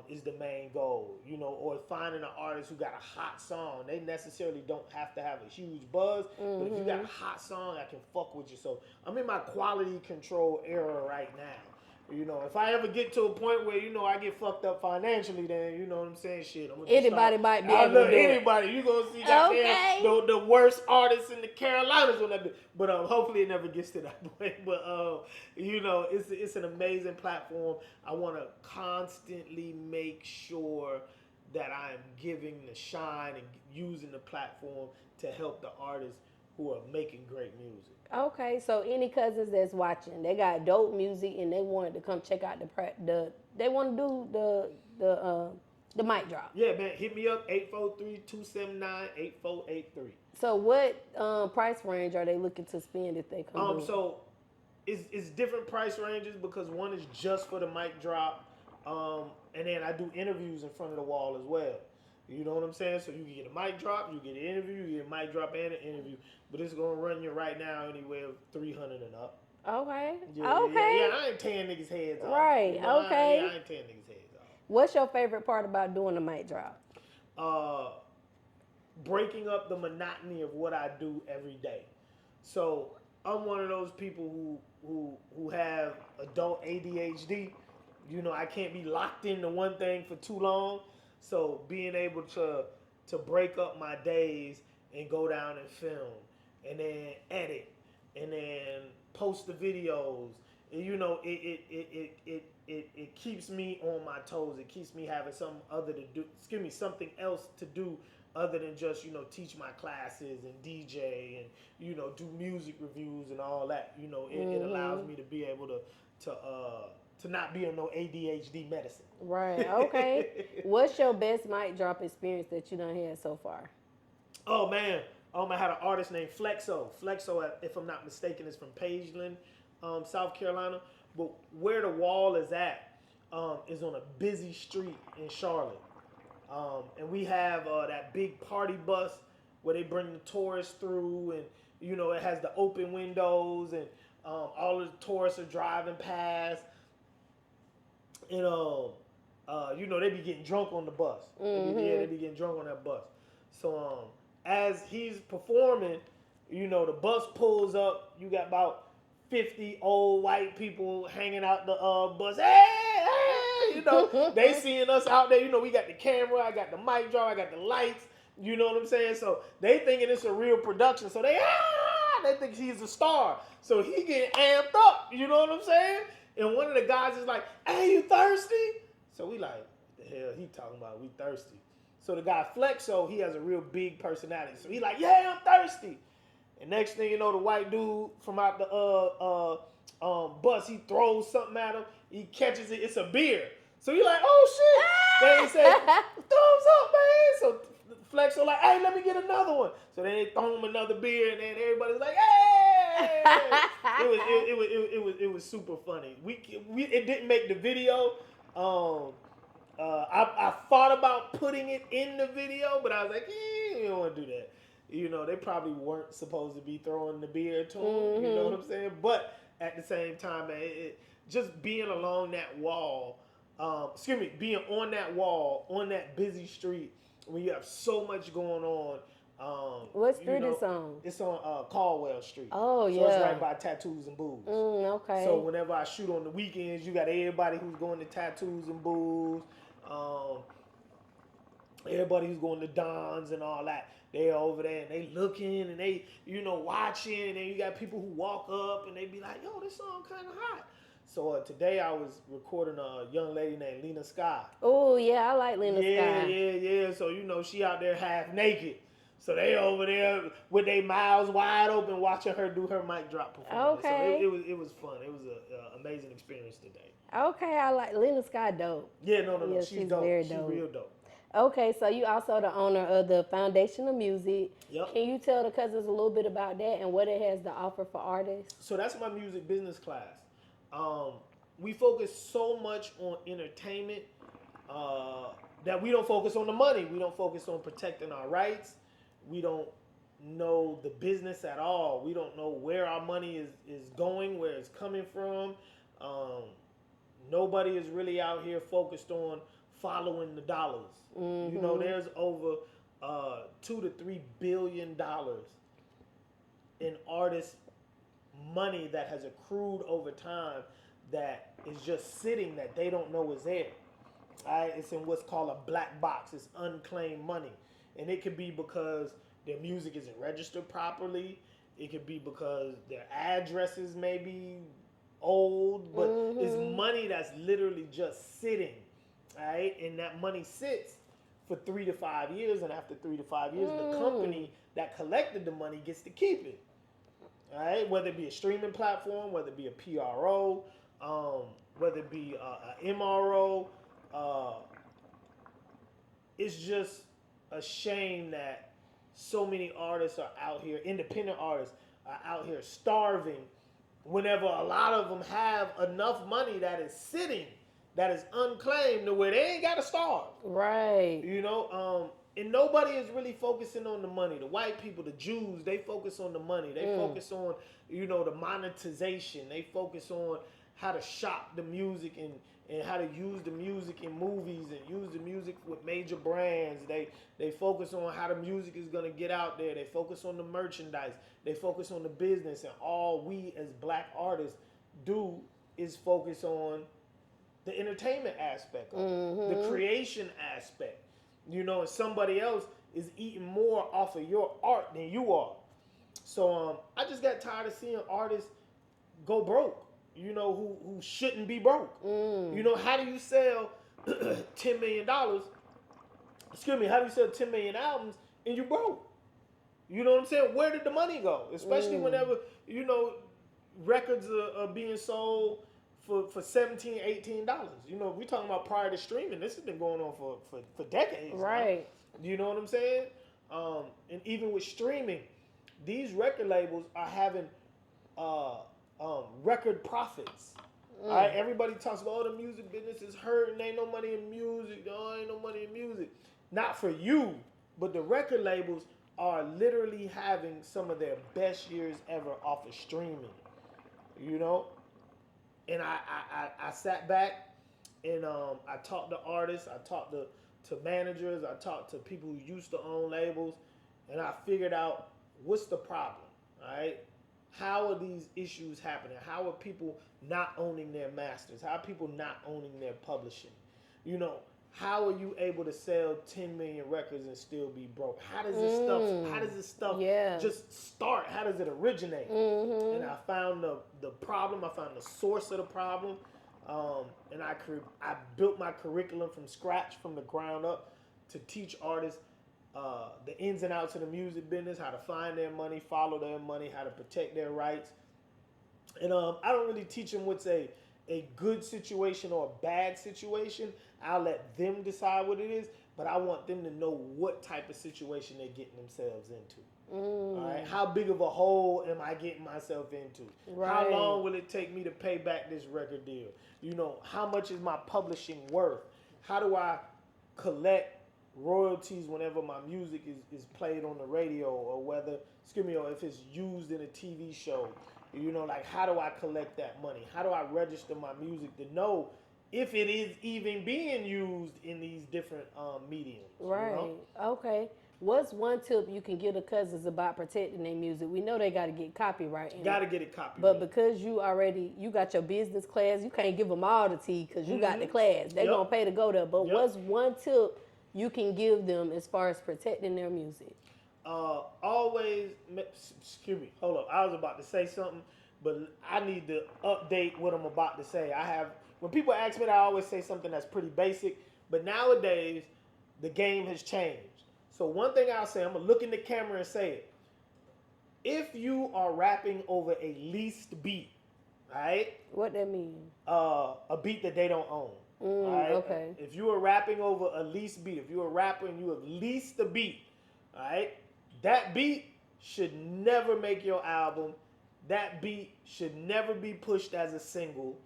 is the main goal, or finding an artist who got a hot song. They necessarily don't have to have a huge buzz, but if you got a hot song, I can fuck with you. So I'm in my quality control era right now. If I ever get to a point where, I get fucked up financially, then, you know what I'm saying? Shit, I'm gonna anybody might be able to do anybody. You gonna see the worst artists in the Carolinas on that bit. But hopefully it never gets to that point. But it's an amazing platform. I want to constantly make sure that I'm giving the shine and using the platform to help the artists who are making great music. Okay, so any cousins that's watching, they got dope music and they wanted to come check out they want to do the mic drop. Yeah, man, hit me up 843-279-8483. So what price range are they looking to spend if they come? So it's different price ranges because one is just for the mic drop, and then I do interviews in front of the wall as well. You know what I'm saying? So you can get a mic drop, you get an interview, you get a mic drop and an interview. But it's going to run you right now anywhere $300 and up. Okay. Yeah, okay. Yeah, I ain't tearing niggas' heads off. Right, okay. I ain't tearing niggas' heads off. What's your favorite part about doing the mic drop? Breaking up the monotony of what I do every day. So I'm one of those people who have adult ADHD. I can't be locked into one thing for too long. So being able to break up my days and go down and film and then edit and then post the videos, and it keeps me on my toes. It keeps me having something else to do other than just teach my classes and DJ and do music reviews and all that. It allows me to be able to not be on no ADHD medicine. Right, okay. What's your best mic drop experience that you done had so far? Oh, man. I had an artist named Flexo. Flexo, if I'm not mistaken, is from Pageland, South Carolina. But where the wall is at is on a busy street in Charlotte. And we have that big party bus where they bring the tourists through, and, it has the open windows, and all the tourists are driving past. And they be getting drunk on the bus. They be getting drunk on that bus. So as he's performing, the bus pulls up. You got about 50 old white people hanging out the bus. Hey, they seeing us out there. We got the camera, I got the mic drop, I got the lights. You know what I'm saying? So they thinking it's a real production. So they think he's a star. So he get amped up. You know what I'm saying? And one of the guys is like, "Hey, you thirsty?" So we like, what the hell he talking about? We thirsty. So the guy Flexo, he has a real big personality. So he like, "Yeah, I'm thirsty." And next thing you know, the white dude from out the bus, he throws something at him. He catches it. It's a beer. So he like, "Oh shit!" They say, "Thumbs up, man." So Flexo like, "Hey, let me get another one." So then they throw him another beer, and then everybody's like, "Hey!" It was super funny. It didn't make the video. I thought about putting it in the video, but I was like, you don't want to do that. You know, they probably weren't supposed to be throwing the beer to him. You know what I'm saying? But at the same time, man, just being along that wall, being on that wall, on that busy street, when you have so much going on. What street is on? It's on Caldwell Street. Oh, yeah. So it's right by Tattoos and Booze. Okay. So whenever I shoot on the weekends, you got everybody who's going to Tattoos and Booze. Everybody who's going to Don's and all that, they're over there and they looking and they, watching. And you got people who walk up and they be like, "Yo, this song kind of hot." So today I was recording a young lady named Lena Sky. Oh, yeah, I like Lena Sky. Yeah. So, she out there half naked. So they over there with their mouths wide open watching her do her mic drop performance. Okay. So it was fun. It was an amazing experience today. Okay, I like Lena Sky dope. Yeah, no. Yeah, she's dope. Very she's dope. Real dope. Okay, so you also the owner of the Foundation of Music. Yep. Can you tell the cousins a little bit about that and what it has to offer for artists? So that's my music business class. We focus so much on entertainment that we don't focus on the money. We don't focus on protecting our rights. We don't know the business at all. We don't know where our money is going, where it's coming from. Nobody is really out here focused on following the dollars. There's over $2 to $3 billion in artist money that has accrued over time that is just sitting that they don't know is there. It's in what's called a black box. It's unclaimed money. And it could be because their music isn't registered properly. It could be because their addresses may be old, but it's money that's literally just sitting. Right? And that money sits for 3 to 5 years, and after 3 to 5 years, the company that collected the money gets to keep it. All right? Whether it be a streaming platform, whether it be a PRO, whether it be a MRO, it's just a shame that so many artists are out here, independent artists are out here starving whenever a lot of them have enough money that is sitting, that is unclaimed, to where they ain't got to starve. Right. And nobody is really focusing on the money. The white people, the Jews, they focus on the money. They focus on, the monetization. They focus on how to shop the music and how to use the music in movies and use the music with major brands. They focus on how the music is going to get out there. They focus on the merchandise. They focus on the business. And all we as black artists do is focus on the entertainment aspect of it, the creation aspect. And somebody else is eating more off of your art than you are. So I just got tired of seeing artists go broke. Who shouldn't be broke. How do you sell $10 million? Excuse me, how do you sell 10 million albums and you broke? You know what I'm saying? Where did the money go? Especially whenever, records are being sold for $17, $18. We're talking about prior to streaming. This has been going on for decades. Right. Now. You know what I'm saying? And even with streaming, these record labels are having record profits. All right, everybody talks about, the music business is hurting. Ain't no money in music. Ain't no money in music. Not for you, but the record labels are literally having some of their best years ever off of streaming. And I sat back and I talked to artists, I talked to managers, I talked to people who used to own labels, and I figured out what's the problem. All right. How are these issues happening? How are people not owning their masters? How are people not owning their publishing? how are you able to sell 10 million records and still be broke? How does this stuff Yeah. just start? How does it originate? And I found the problem. I found the source of the problem. And I built my curriculum from scratch, from the ground up, to teach artists the ins and outs of the music business, how to find their money, follow their money, how to protect their rights. And I don't really teach them what's a good situation or a bad situation. I'll let them decide what it is, but I want them to know what type of situation they're getting themselves into. All right, how big of a hole am I getting myself into? Right. How long will it take me to pay back this record deal? You know, how much is my publishing worth? How do I collect royalties whenever my music is played on the radio, or whether, or if it's used in a TV show? You know, like, how do I collect that money? How do I register my music to know if it is even being used in these different mediums? Right. You know? Okay. What's one tip you can give the cousins about protecting their music? We know they got to get copyright. Got to get it copyright. But because you got your business class, you can't give them all the tea because you got the class. They're going to pay to go there. But what's one tip you can give them as far as protecting their music? Always, hold up. I was about to say something, but I need to update what I'm about to say. When people ask me that, I always say something that's pretty basic, but nowadays, the game has changed. So one thing I'll say, I'm going to look in the camera and say it. If you are rapping over a leased beat, right? What that mean? A beat that they don't own. Right? Okay. If you are rapping over a leased beat, if you are rapping and you have leased the beat, right? That beat should never make your album. That beat should never be pushed as a single.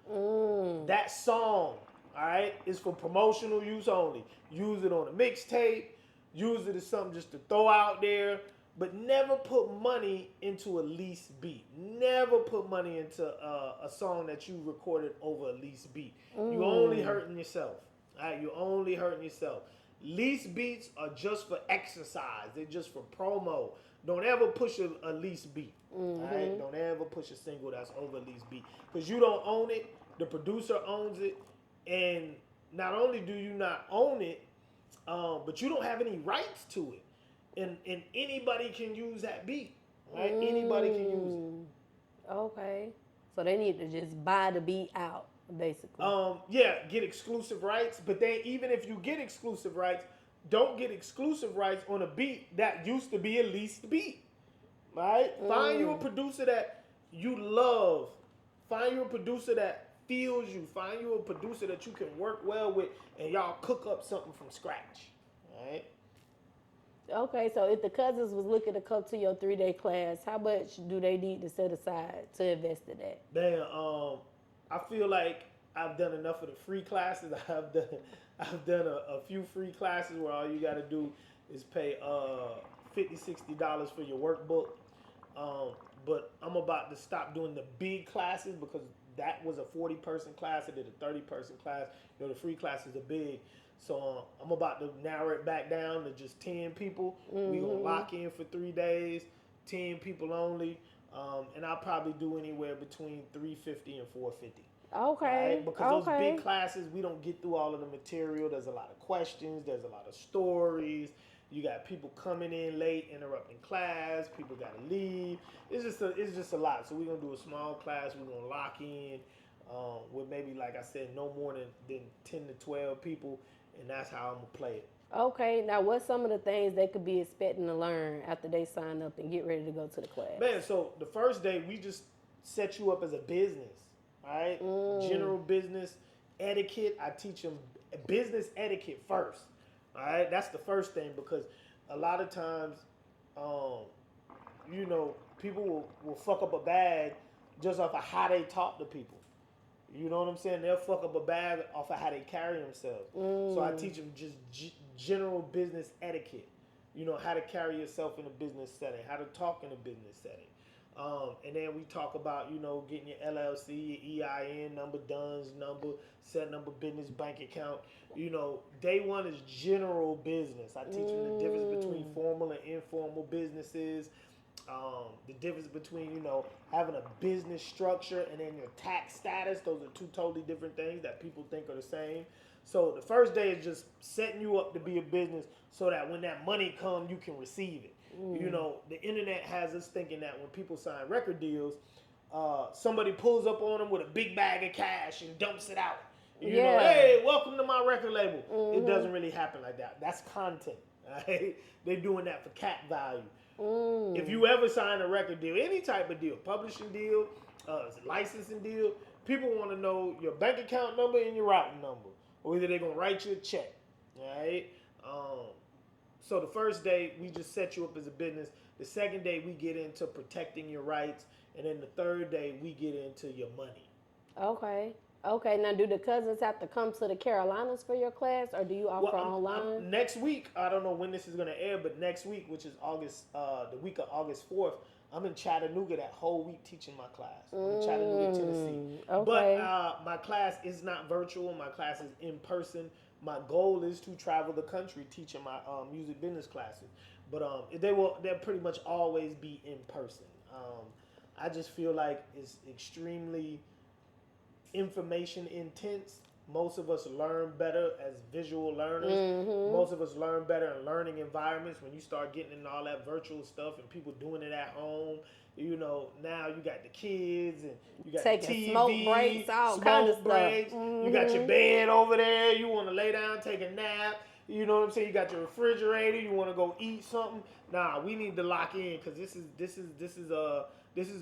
That song, all right, is for promotional use only. Use it on a mixtape. Use it as something just to throw out there. But never put money into a leased beat. Never put money into a song that you recorded over a leased beat. You're only hurting yourself. All right? You're only hurting yourself. Leased beats are just for exercise. They're just for promo. Don't ever push a leased beat. All right? Don't ever push a single that's over a leased beat. Because you don't own it. The producer owns it. And not only do you not own it, but you don't have any rights to it. And anybody can use that beat, right? Anybody can use it. Okay. So they need to just buy the beat out, basically. Get exclusive rights. But then even if you get exclusive rights, don't get exclusive rights on a beat that used to be a leased beat, right? Find you a producer that you love. Find you a producer that feels you. Find you a producer that you can work well with, and y'all cook up something from scratch, right? Okay, so if the cousins was looking to come to your 3-day class, how much do they need to set aside to invest in that? Man, I feel like I've done enough of the free classes. I've done a few free classes where all you got to do is pay $50-$60 for your workbook. But I'm about to stop doing the big classes because that was a 40-person class. I did a 30-person class. You know, the free classes are big. So I'm about to narrow it back down to just 10 people. We're going to lock in for 3 days, 10 people only. And I'll probably do anywhere between $350 and $450. Okay. Right? Because those big classes, we don't get through all of the material. There's a lot of questions. There's a lot of stories. You got people coming in late, interrupting class. People got to leave. It's just a lot. So we're going to do a small class. We're going to lock in with maybe, like I said, no more than 10 to 12 people. And that's how I'm going to play it. Okay. Now, what's some of the things they could be expecting to learn after they sign up and get ready to go to the class? Man, so the first day, we just set you up as a business, all right? General business etiquette. I teach them business etiquette first, all right? That's the first thing, because a lot of times, people will fuck up a bag just off of how they talk to people. You know what I'm saying? They'll fuck up a bag off of how they carry themselves. So I teach them just general business etiquette. You know, how to carry yourself in a business setting, how to talk in a business setting. And then we talk about, getting your LLC, your EIN number, DUNS number, setting up a business bank account. Day one is general business. I teach them the difference between formal and informal businesses. The difference between, having a business structure and then your tax status. Those are two totally different things that people think are the same. So the first day is just setting you up to be a business so that when that money comes, you can receive it. You know, the internet has us thinking that when people sign record deals, somebody pulls up on them with a big bag of cash and dumps it out. You know, hey, welcome to my record label. It doesn't really happen like that. That's content. Right? They're doing that for cat value. If you ever sign a record deal, any type of deal, publishing deal, licensing deal, people want to know your bank account number and your routing number, or either they're gonna write you a check. Right? So the first day we just set you up as a business. The second day we get into protecting your rights, and then the third day we get into your money. Okay. Okay. Now, do the cousins have to come to the Carolinas for your class, or do you offer online? Next week, I don't know when this is going to air, but next week, which is the week of August 4th, I'm in Chattanooga that whole week teaching my class. I'm in Chattanooga, Tennessee. Okay. But my class is not virtual. My class is in person. My goal is to travel the country teaching my music business classes. But they'll pretty much always be in person. I just feel like it's extremely information intense. Most of us learn better as visual learners. Most of us learn better in learning environments. When you start getting into all that virtual stuff and people doing it at home, you know, now you got the kids and you got taking the TV, smoke breaks, all kind of stuff. You got your bed over there. You want to lay down, take a nap. You know what I'm saying? You got your refrigerator. You want to go eat something. Nah, we need to lock in because this is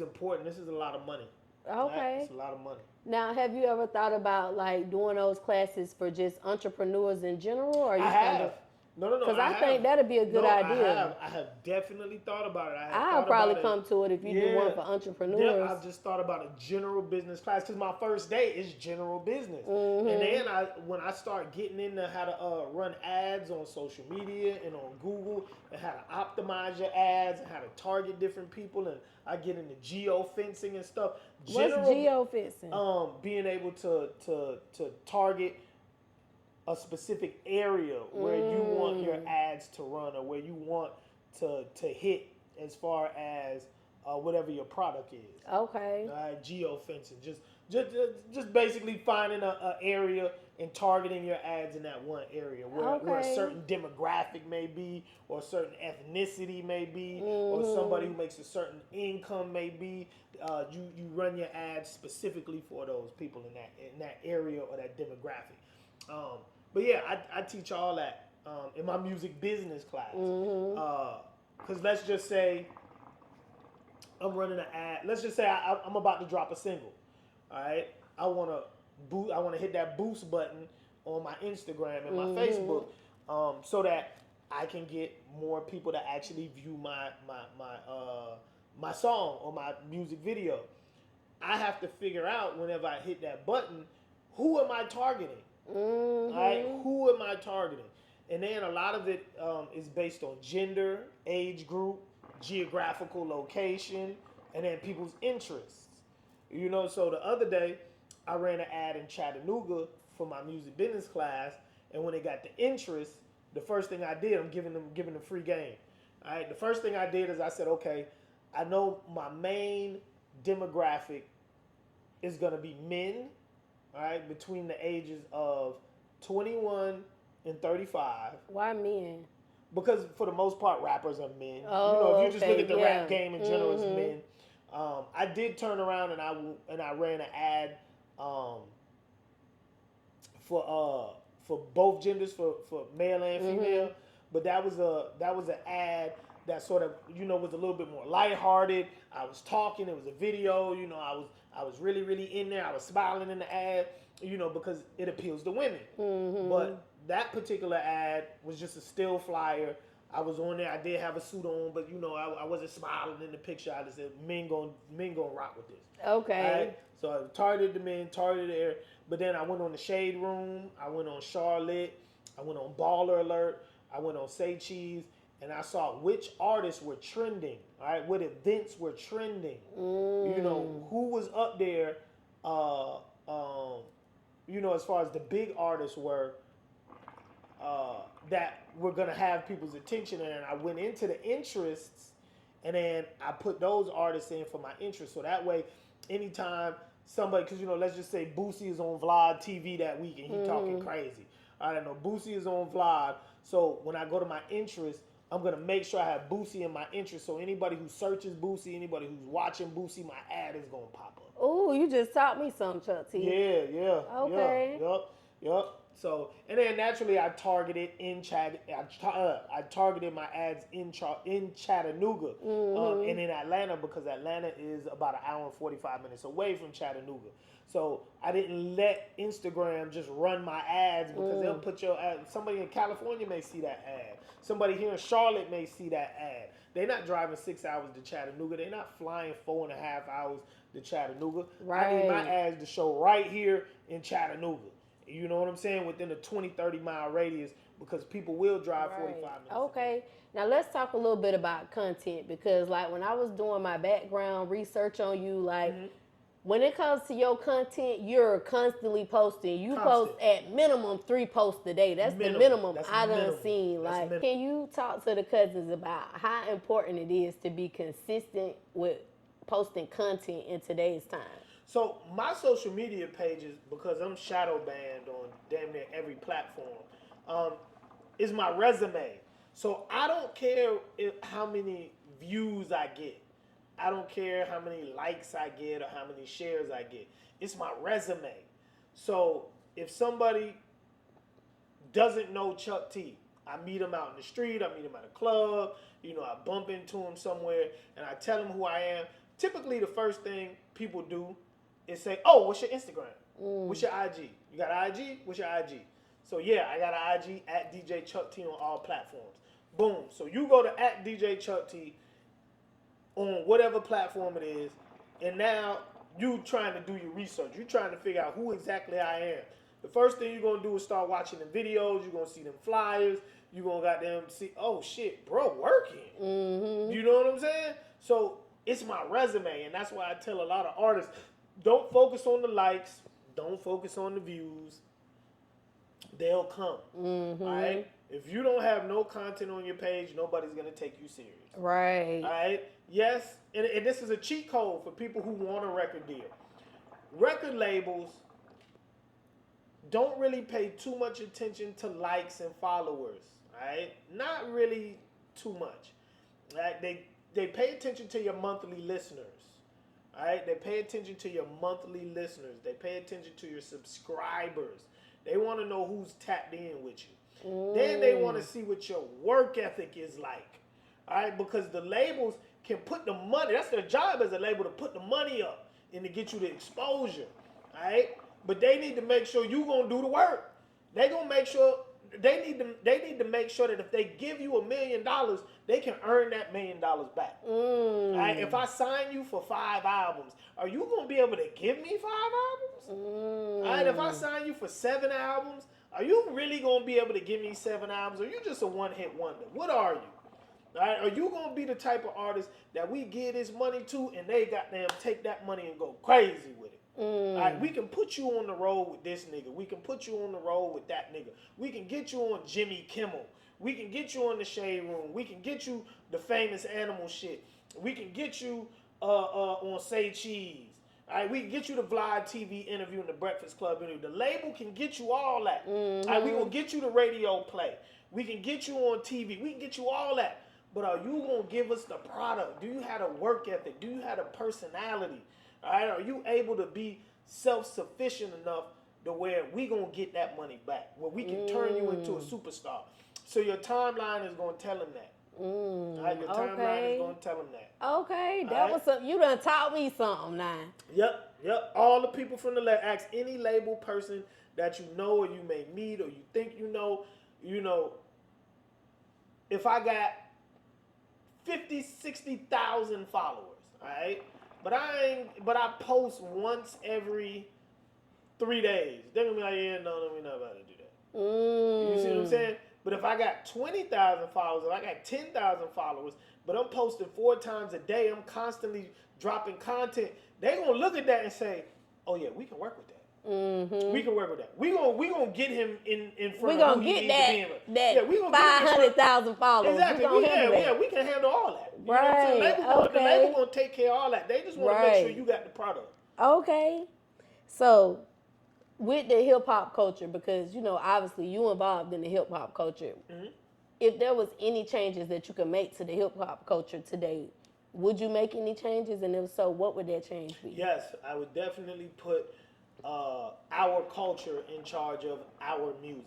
important. This is a lot of money. Okay. Right? It's a lot of money. Now, have you ever thought about like doing those classes for just entrepreneurs in general, or you I have. No. Because I think that'd be a good idea. I have definitely thought about it. I'll probably come to it if you do one for entrepreneurs. Yeah, I've just thought about a general business class because my first day is general business. And then when I start getting into how to run ads on social media and on Google and how to optimize your ads and how to target different people, and I get into geo-fencing and stuff. What's geo-fencing? Being able to target a specific area where you want your ads to run or where you want to hit as far as whatever your product is. Okay. Geo-fencing. Just basically finding an area and targeting your ads in that one area where a certain demographic may be, or a certain ethnicity may be, or somebody who makes a certain income may be. You run your ads specifically for those people in that area or that demographic. But yeah, I teach all that in my music business class. Because let's just say I'm running an ad. Let's just say I'm about to drop a single. All right, I want to hit that boost button on my Instagram and my Facebook, so that I can get more people to actually view my song or my music video. I have to figure out whenever I hit that button, who am I targeting? Right? Who am I targeting? And then a lot of it is based on gender, age group, geographical location, and then people's interests. You know, so the other day I ran an ad in Chattanooga for my music business class, and when they got the interest, the first thing I did, I'm giving them free game. All right, the first thing I did is I said, okay, I know my main demographic is gonna be men. All right, between the ages of 21 and 35. Why men? Because for the most part, rappers are men. Oh, if you just look at the rap game in general, it's men. I did turn around and I ran an ad for both genders, for male and female. But that was an ad that sort of was a little bit more lighthearted. I was talking. It was a video. I was really, really in there. I was smiling in the ad, because it appeals to women. But that particular ad was just a still flyer. I was on there. I did have a suit on, but I wasn't smiling in the picture. I just said, men gonna rock with this. Okay. Right? So I targeted the men, targeted there. But then I went on the Shade Room. I went on Charlotte. I went on Baller Alert. I went on Say Cheese. And I saw which artists were trending, all right, what events were trending. Who was up there, as far as the big artists were, that were going to have people's attention. And I went into the interests, and then I put those artists in for my interest. So that way, anytime somebody, because, let's just say Boosie is on Vlad TV that week and he talking crazy. All right, I know Boosie is on Vlad. So when I go to my interests, I'm gonna make sure I have Boosie in my interest. So anybody who searches Boosie, anybody who's watching Boosie, my ad is gonna pop up. Ooh, you just taught me something, Chuck T. Yeah. Okay. Yep. So and then naturally I targeted in chat. I targeted my ads in Chattanooga and in Atlanta because Atlanta is about an hour and 45 minutes away from Chattanooga. So I didn't let Instagram just run my ads because they'll put your ad. Somebody in California may see that ad. Somebody here in Charlotte may see that ad. They're not driving 6 hours to Chattanooga. They're not flying 4.5 hours to Chattanooga. Right. I need my ads to show right here in Chattanooga. You know what I'm saying? Within a 20, 30 mile radius because people will drive 45 minutes. Okay. Now let's talk a little bit about content because like when I was doing my background research on you, like when it comes to your content, you're constantly posting. You post at minimum 3 posts a day. That's the minimum I done seen. Like, can you talk to the cousins about how important it is to be consistent with posting content in today's time? So my social media pages, because I'm shadow banned on damn near every platform, is my resume. So I don't care how many views I get. I don't care how many likes I get or how many shares I get. It's my resume. So if somebody doesn't know Chuck T, I meet him out in the street, I meet him at a club, I bump into him somewhere, and I tell him who I am. Typically, the first thing people do is say, oh, what's your Instagram? What's your IG? You got an IG? What's your IG? So yeah, I got an IG at DJ Chuck T on all platforms. Boom. So you go to at DJ Chuck T on whatever platform it is, and now you trying to do your research. You trying to figure out who exactly I am. The first thing you're going to do is start watching the videos. You're going to see them flyers. You're going to goddamn see, oh shit, bro, working. You know what I'm saying? So it's my resume, and that's why I tell a lot of artists, don't focus on the likes. Don't focus on the views. They'll come. All right? If you don't have no content on your page, nobody's going to take you serious. Right. All right? Yes, and this is a cheat code for people who want a record deal. Record labels don't really pay too much attention to likes and followers. All right? Not really too much. All right? They pay attention to your monthly listeners. All right, they pay attention to your monthly listeners. They pay attention to your subscribers. They want to know who's tapped in with you. Then they want to see what your work ethic is like. All right, because the labels can put the money. That's their job as a label, to put the money up and to get you the exposure. All right, but they need to make sure you gonna do the work. They gonna make sure they need to make sure that if they give you $1 million, they can earn that $1 million back. All right? If I sign you for 5 albums, are you gonna be able to give me 5 albums? All right, if I sign you for 7 albums, are you really gonna be able to give me 7 albums? Or are you just a one-hit wonder? What are you? All right, are you gonna be the type of artist that we give this money to and they goddamn take that money and go crazy with it? All right, we can put you on the road with this nigga. We can put you on the road with that nigga. We can get you on Jimmy Kimmel. We can get you on the Shade Room. We can get you the famous animal shit. We can get you on Say Cheese. All right, we can get you the Vlad TV interview and the Breakfast Club interview. The label can get you all that. All right, we gonna get you the radio play. We can get you on TV. We can get you all that. But are you gonna give us the product? Do you have a work ethic? Do you have a personality? All right, are you able to be self-sufficient enough to where we gonna get that money back, where we can turn you into a superstar? So your timeline is gonna tell them that. All right, your timeline is gonna tell them that. Okay, that was something. You done taught me something now. Yep. All the people from the label, ask any label person that you know or you may meet or you think you know, if I got 50, 60,000 followers, all right? But I post once every 3 days. They're gonna be like, yeah, no, we're not about to do that. You see what I'm saying? But if I got 20,000 followers, if I got 10,000 followers, but I'm posting 4 times a day, I'm constantly dropping content, they're gonna look at that and say, oh yeah, we can work with that. We can work with that. We gonna get him in front of who he needs to be in. That we gonna 500,000 followers. Exactly. We can handle all that. You know what I'm saying? The label gonna take care of all that. They just want to make sure you got the product. Okay. So with the hip hop culture, because you know obviously you involved in the hip hop culture. Mm-hmm. If there was any changes that you could make to the hip hop culture today, would you make any changes? And if so, what would that change be? Yes, I would definitely put our culture in charge of our music.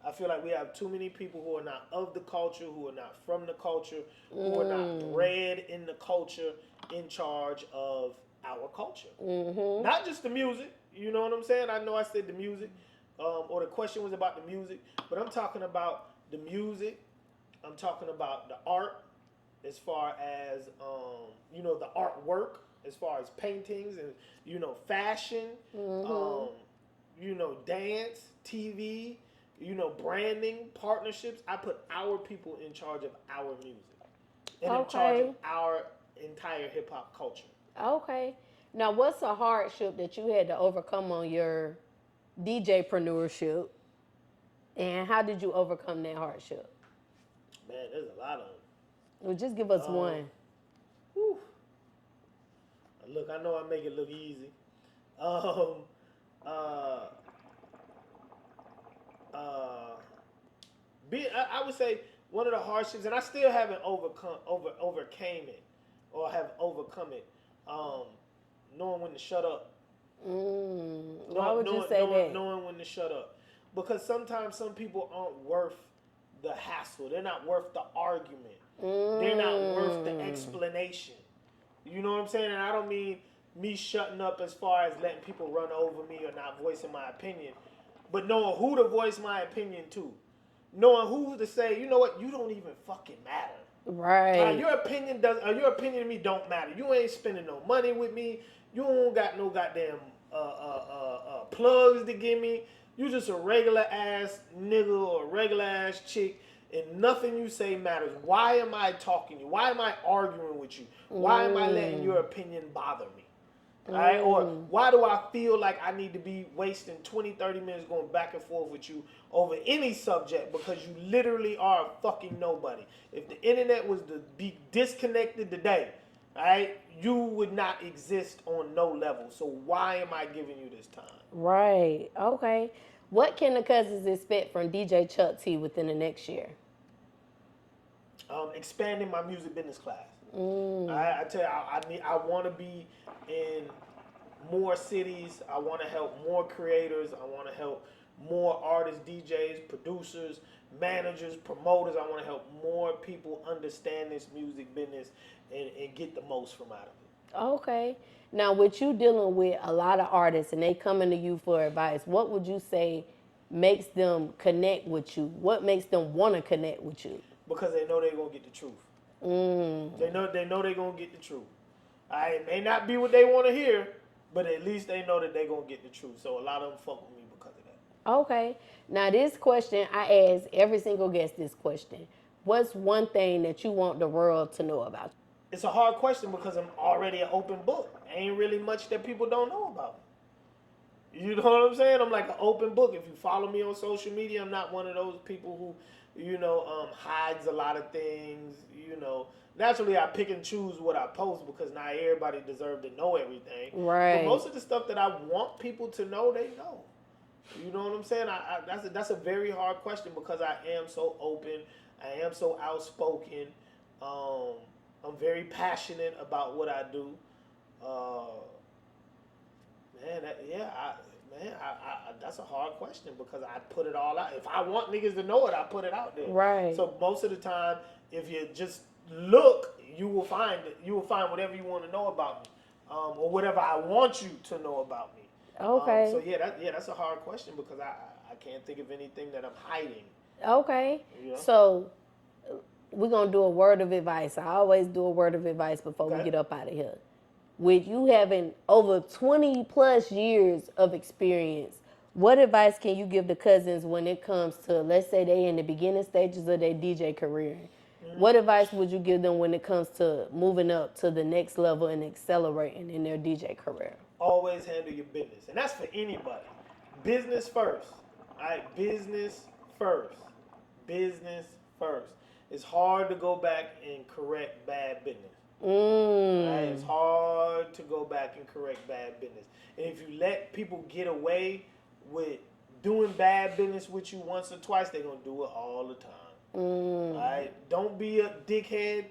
I feel like we have too many people who are not of the culture, who are not from the culture, who are not bred in the culture, in charge of our culture. Not just the music, you know what I'm saying? I know I said the music, or the question was about the music, but I'm talking about the music. I'm talking about the art, as far as the artwork, as far as paintings and fashion, dance, TV, branding, partnerships. I put our people in charge of our music and in charge of our entire hip hop culture. Okay. Now, what's a hardship that you had to overcome on your DJpreneurship, and how did you overcome that hardship? Man, there's a lot of them. Well, just give us one. Whew. Look, I know I make it look easy. I would say one of the hardships, and I still haven't overcame it, or have overcome it. Knowing when to shut up. Why would you say that? Knowing when to shut up, because sometimes some people aren't worth the hassle. They're not worth the argument. They're not worth the explanation. You know what I'm saying? And I don't mean me shutting up as far as letting people run over me or not voicing my opinion, but knowing who to voice my opinion to. Knowing who to say, you know what, you don't even fucking matter. Right. Your opinion to me don't matter. You ain't spending no money with me. You don't got no goddamn plugs to give me. You just a regular ass nigga or a regular ass chick, and nothing you say matters. Why am I talking to you? Why am I arguing with you? Why am I letting your opinion bother me? All right? Or why do I feel like I need to be wasting 20, 30 minutes going back and forth with you over any subject, because you literally are a fucking nobody. If the internet was to be disconnected today, all right, you would not exist on no level. So why am I giving you this time? Right. Okay. What can the Cousins expect from DJ Chuck T within the next year? Expanding my music business class. I tell you, I want to be in more cities. I want to help more creators. I want to help more artists, DJs, producers, managers, promoters. I want to help more people understand this music business and get the most from out of it. Okay. Now, with you dealing with a lot of artists and they coming to you for advice, what would you say makes them connect with you? What makes them want to connect with you? Because they know they're going to get the truth. They know they're going to get the truth. It may not be what they want to hear, but at least they know that they're going to get the truth. So a lot of them fuck with me because of that. Okay. Now, this question, I ask every single guest this question. What's one thing that you want the world to know about you? It's a hard question because I'm already an open book. Ain't really much that people don't know about me. You know what I'm saying? I'm like an open book. If you follow me on social media, I'm not one of those people who, hides a lot of things. Naturally, I pick and choose what I post because not everybody deserves to know everything. Right. But most of the stuff that I want people to know, they know. You know what I'm saying? That's a very hard question because I am so open. I am so outspoken. I'm very passionate about what I do. That's a hard question because I put it all out. If I want niggas to know it, I put it out there. Right. So most of the time, if you just look, you will find whatever you want to know about me, or whatever I want you to know about me. Okay. That's a hard question because I can't think of anything that I'm hiding. Okay. You know? So we're going to do a word of advice. I always do a word of advice before we get up out of here. With you having over 20 plus years of experience, what advice can you give the Cousins when it comes to, let's say they in the beginning stages of their DJ career? What advice would you give them when it comes to moving up to the next level and accelerating in their DJ career? Always handle your business. And that's for anybody. Business first. All right, business first. Business first. It's hard to go back and correct bad business. Right? It's hard to go back and correct bad business. And if you let people get away with doing bad business with you once or twice, they're going to do it all the time. All right? Don't be a dickhead.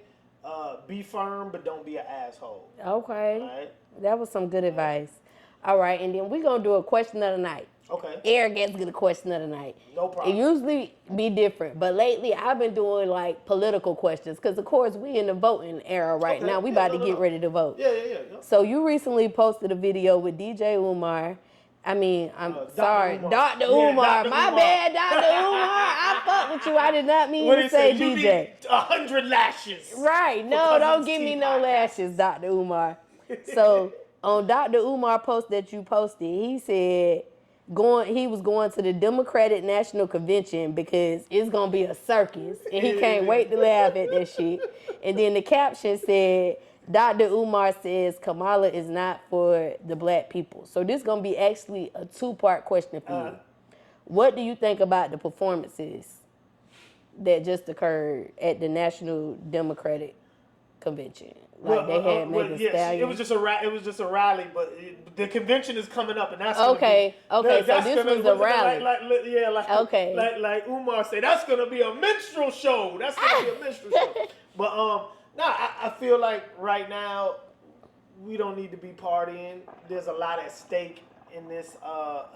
Be firm, but don't be an asshole. Okay. All right? That was some good advice. All right, and then we're going to do a question of the night. Okay. Eric gets to get a question of the night. No problem. It usually be different, but lately I've been doing like political questions because, of course, we in the voting era right now. We about to get ready to vote. Yeah. So you recently posted a video with DJ Umar. I'm sorry, Dr. Umar. My bad, Dr. Umar. I fuck with you. I did not mean to say you DJ. 100 lashes. Right. No, don't give me no lashes, Dr. Umar. So on Dr. Umar post that you posted, he said he was going to the Democratic National Convention because it's gonna be a circus and he can't wait to laugh at that shit. And then the caption said, Dr. Umar says Kamala is not for the black people. So this is gonna be actually a two-part question for you. What do you think about the performances that just occurred at the National Democratic Convention? Like they had Megan Stallion. It was just a rally, but the convention is coming up, and that's okay. So this was a rally. Like Umar said, that's gonna be a minstrel show. That's gonna be a minstrel show. But I feel like right now we don't need to be partying. There's a lot at stake in this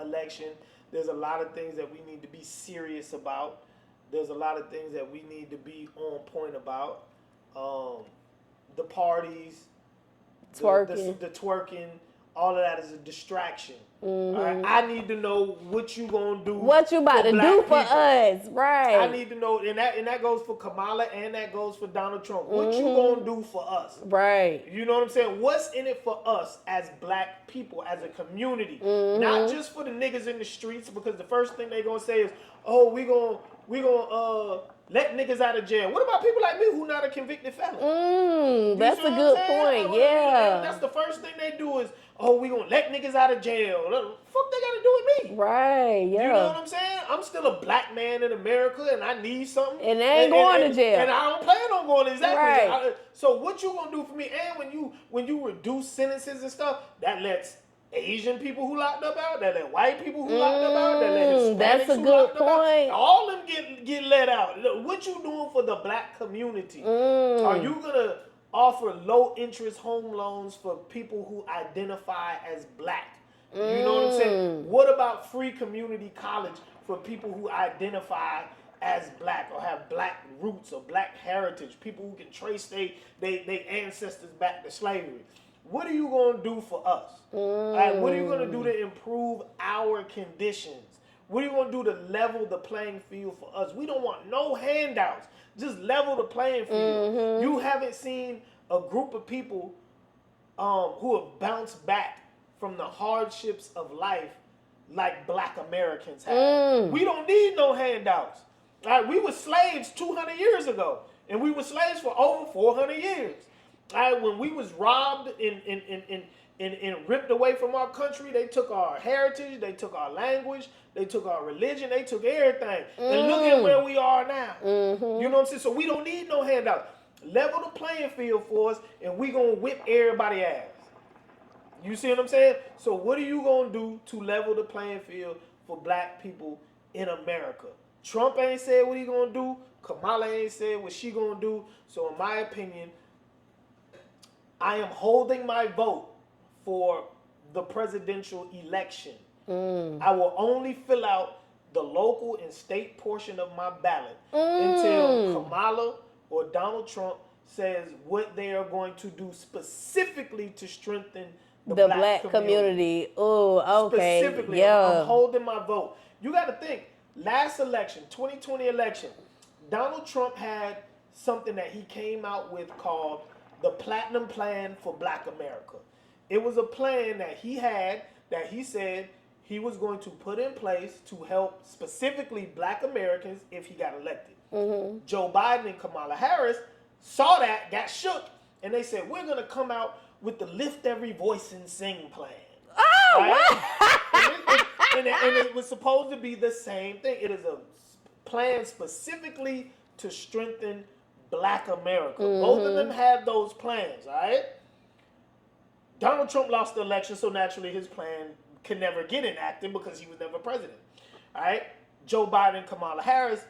election. There's a lot of things that we need to be serious about. There's a lot of things that we need to be on point about. The parties, twerking. the twerking, all of that is a distraction. All right? I need to know what you gonna do. What you about to do for us, right? I need to know, and that goes for Kamala and that goes for Donald Trump. What you gonna do for us, right? You know what I'm saying? What's in it for us as black people, as a community, not just for the niggas in the streets? Because the first thing they gonna say is, "Oh, we gonna let niggas out of jail." What about people like me who not a convicted felon? That's a good point. Yeah. That's the first thing they do is, "Oh, we gonna let niggas out of jail." What the fuck they gotta do with me? Right. Yeah. You know what I'm saying? I'm still a black man in America, and I need something. And they ain't going to jail. And I don't plan on going exactly. Right. So what you gonna do for me? And when you reduce sentences and stuff, that lets Asian people who locked up out, that let white people who locked up out, that let Hispanics that's a who good locked up out, point. all them get let out. What you doing for the black community? Are you gonna offer low interest home loans for people who identify as black? You know what I'm saying? What about free community college for people who identify as black or have black roots or black heritage? People who can trace their ancestors back to slavery. What are you going to do for us? All right, what are you going to do to improve our conditions? What are you going to do to level the playing field for us? We don't want no handouts. Just level the playing field. You haven't seen a group of people who have bounced back from the hardships of life like black Americans have. We don't need no handouts. All right, we were slaves 200 years ago, and we were slaves for over 400 years. All right, when we was robbed and ripped away from our country, they took our heritage, they took our language, they took our religion, they took everything. And look at where we are now. You know what I'm saying? So we don't need no handout. Level the playing field for us, and we gonna whip everybody ass. You see what I'm saying? So what are you gonna do to level the playing field for black people in America? Trump ain't said what he gonna do. Kamala ain't said what she gonna do. So in my opinion, I am holding my vote for the presidential election. I will only fill out the local and state portion of my ballot until Kamala or Donald Trump says what they are going to do specifically to strengthen the black community. Oh, okay. Specifically, yeah. I'm holding my vote. You got to think, last election, 2020 election, Donald Trump had something that he came out with called the Platinum Plan for Black America. It was a plan that he had that he said he was going to put in place to help specifically black Americans if he got elected. Joe Biden and Kamala Harris saw that, got shook, and they said, we're going to come out with the Lift Every Voice and Sing plan. Oh, right? and it was supposed to be the same thing. It is a plan specifically to strengthen black America. Both of them had those plans, all right? Donald Trump lost the election, so naturally his plan can never get enacted because he was never president. All right? Joe Biden, Kamala Harris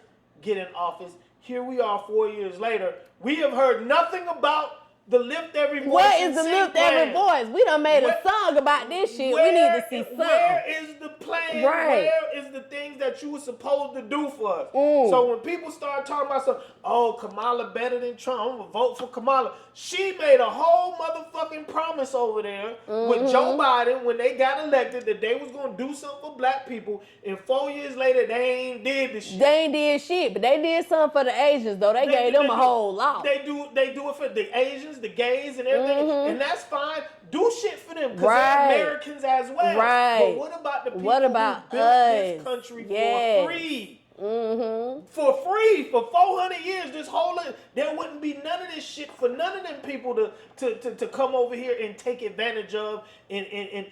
get in office. Here we are 4 years later. We have heard nothing about the Lift Every Voice. What is the Lift Every Voice? We done made a song about this shit. We need to see something. Where is the plan? Right. Where is the things that you were supposed to do for us? So when people start talking about something, oh, Kamala better than Trump, I'm going to vote for Kamala. She made a whole motherfucking promise over there with Joe Biden when they got elected that they was going to do something for black people. And 4 years later, they ain't did the shit. They ain't did shit, but they did something for the Asians, though. They gave them a whole lot. They do it for the Asians, the gays, and everything. And that's fine. Do shit for them because they're Americans as well. Right. But what about the people who built this country for free? For free for 400 years, this whole there wouldn't be none of this shit for none of them people to come over here and take advantage of and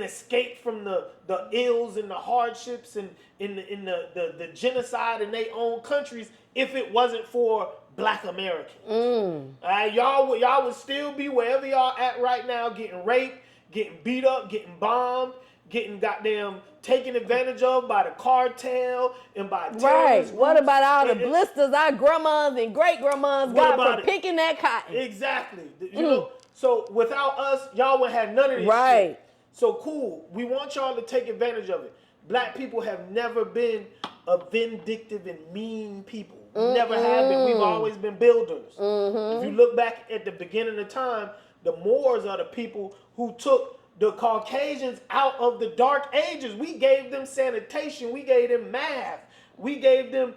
escape from the ills and the hardships and in the genocide in their own countries if it wasn't for black Americans. Y'all would still be wherever y'all at right now, getting raped, getting beat up, getting bombed, getting goddamn taken advantage of by the cartel and by terrorists. Right. What about all the blisters our grandmas and great grandmas got for picking that cotton? Exactly. You know, so without us, y'all wouldn't have none of this shit. So cool. We want y'all to take advantage of it. Black people have never been a vindictive and mean people. Never have been. We've always been builders. If you look back at the beginning of time, the Moors are the people who took the Caucasians out of the Dark Ages. We gave them sanitation. We gave them math. We gave them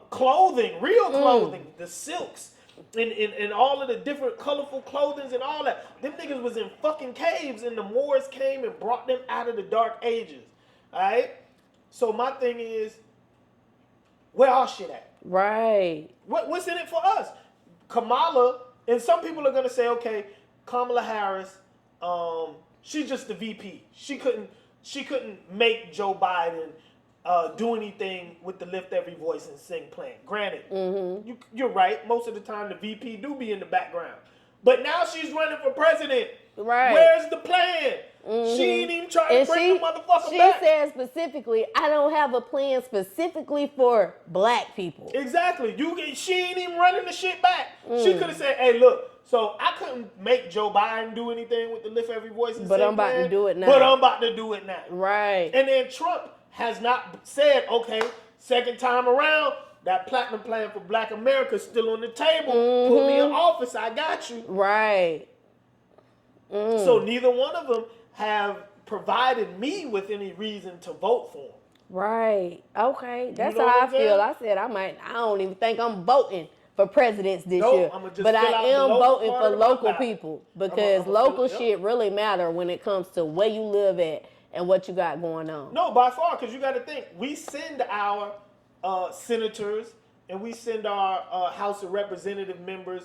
clothing, real clothing, the silks, and all of the different colorful clothings and all that. Them niggas was in fucking caves, and the Moors came and brought them out of the Dark Ages. All right? So my thing is, where our shit at? Right. What's in it for us? Kamala, and some people are going to say, okay, Kamala Harris, she's just the VP. She couldn't make Joe Biden do anything with the Lift Every Voice and Sing plan. Granted, you're right. Most of the time, the VP do be in the background. But now she's running for president. Right. Where's the plan? She ain't even trying to bring the motherfucker back. She said specifically, I don't have a plan specifically for black people. Exactly. She ain't even running the shit back. She could have said, hey, look, so I couldn't make Joe Biden do anything with the Lift Every Voice and But I'm about to do it now. But I'm about to do it now. Right. And then Trump has not said, okay, second time around, that platinum plan for black America is still on the table. Put me in office, I got you. Right. So neither one of them have provided me with any reason to vote for them. Right. Okay. That's how I feel. I said I don't even think I'm voting for presidents this year. But I am voting for local people because local shit really matter when it comes to where you live at and what you got going on. No, by far, because you got to think, we send our senators and we send our House of Representative members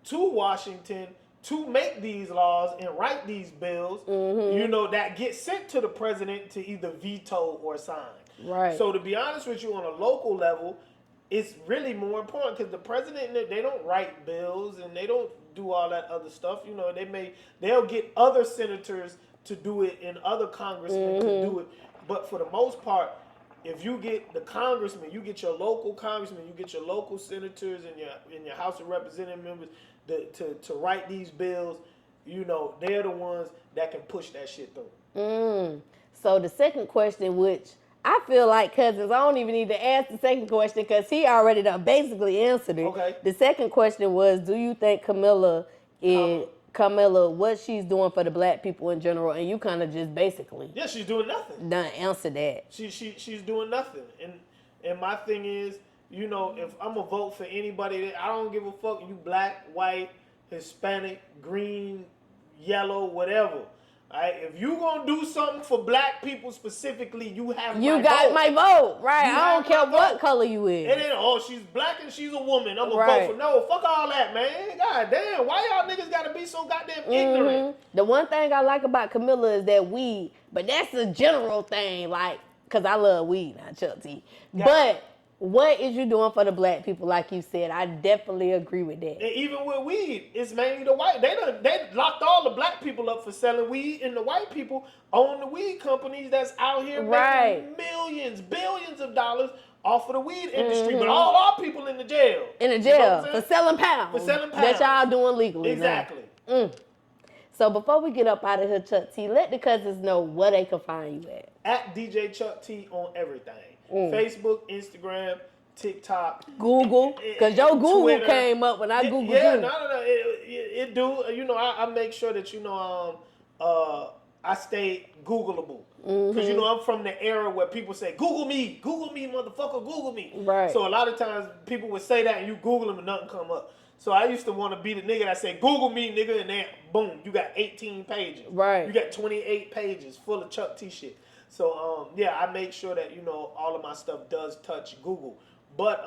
to Washington to make these laws and write these bills, you know, that get sent to the president to either veto or sign. Right. So to be honest with you, on a local level, it's really more important because the president, they don't write bills and they don't do all that other stuff. You know, they'll get other senators to do it and other congressmen to do it. But for the most part, if you get the congressman, you get your local congressman, you get your local senators and your House of Representative members to write these bills, you know, they're the ones that can push that shit through. So the second question, which I feel like Cuzn, I don't even need to ask the second question because he already done basically answered it. Okay. The second question was, do you think Camilla, what she's doing for the black people in general? And you kind of just basically she's doing nothing. Done answer that. She's doing nothing. And my thing is, you know, if I'm gonna vote for anybody, I don't give a fuck. You black, white, Hispanic, green, yellow, whatever. Right? If you gonna do something for black people specifically, you have my vote. You got my vote, right? I don't care what color you is. And then, she's black and she's a woman. I'm gonna vote for no. Fuck all that, man. God damn, why y'all niggas gotta be so goddamn ignorant? The one thing I like about Camilla is that weed, but that's a general thing, like, cause I love weed, not Chuck T. But What is you doing for the black people? Like you said, I definitely agree with that. And even with weed, it's mainly the white. They locked all the black people up for selling weed, and the white people own the weed companies that's out here making millions, billions of dollars off of the weed industry. But all our people in the jail. In the jail for selling pounds. For selling pounds. That y'all doing legally. Exactly. So before we get up out of here, Chuck T, let the cousins know where they can find you at. At DJ Chuck T on everything. Facebook, Instagram, TikTok, Google, because your Google Twitter came up when I Googled you. Yeah, no. It do. You know, I make sure that I stay Googleable. Because I'm from the era where people say, Google me, motherfucker, Google me. Right. So a lot of times people would say that and you Google them and nothing come up. So I used to want to be the nigga that say, Google me, nigga, and then boom, you got 18 pages. Right. You got 28 pages full of Chuck T shit. So I make sure that all of my stuff does touch Google. But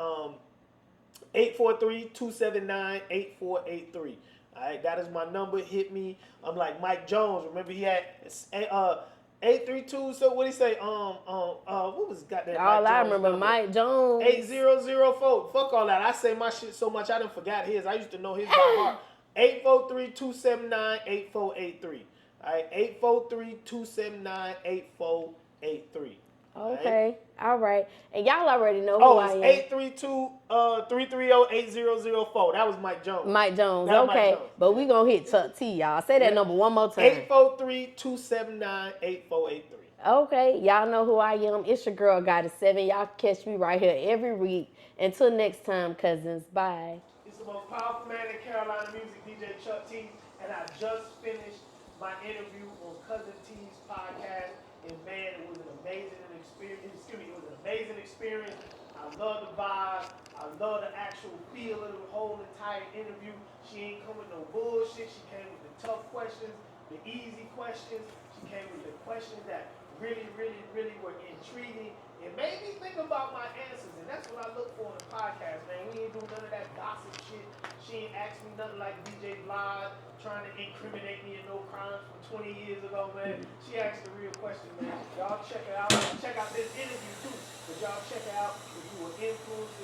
843-279-8483. All right, that is my number. Hit me. I'm like Mike Jones. Remember he had 832. So what he say? What was goddamn? All Mike I Jones remember, number? Mike Jones. 8004. Fuck all that. I say my shit so much I done forgot his. I used to know his by heart. 843-279-8483. All right, 843-279-8483. Okay. All right. And y'all already know who I am. 832-330-8004. That was Mike Jones. Mike Jones. That was Okay. Mike Jones. But we going to hit Chuck T, y'all. Say that number one more time. 843-279-8483. Okay. Y'all know who I am. It's your girl, Goddess 7. Y'all catch me right here every week. Until next time, cousins. Bye. It's the most powerful man in Carolina music, DJ Chuck T. And I just finished my interview on Cuzn T's podcast. And man, it was an amazing experience. It was an amazing experience. I love the vibe. I love the actual feel of the whole entire interview. She ain't come with no bullshit. She came with the tough questions, the easy questions. She came with the questions that really, really, really were intriguing. It made me think about my answers, and that's what I look for in a podcast, man. We ain't do none of that gossip shit. She ain't asked me nothing like DJ Blige trying to incriminate me in no crimes from 20 years ago, man. She asked the real question, man. Y'all check it out. Check out this interview, too. But y'all check it out if you were influenced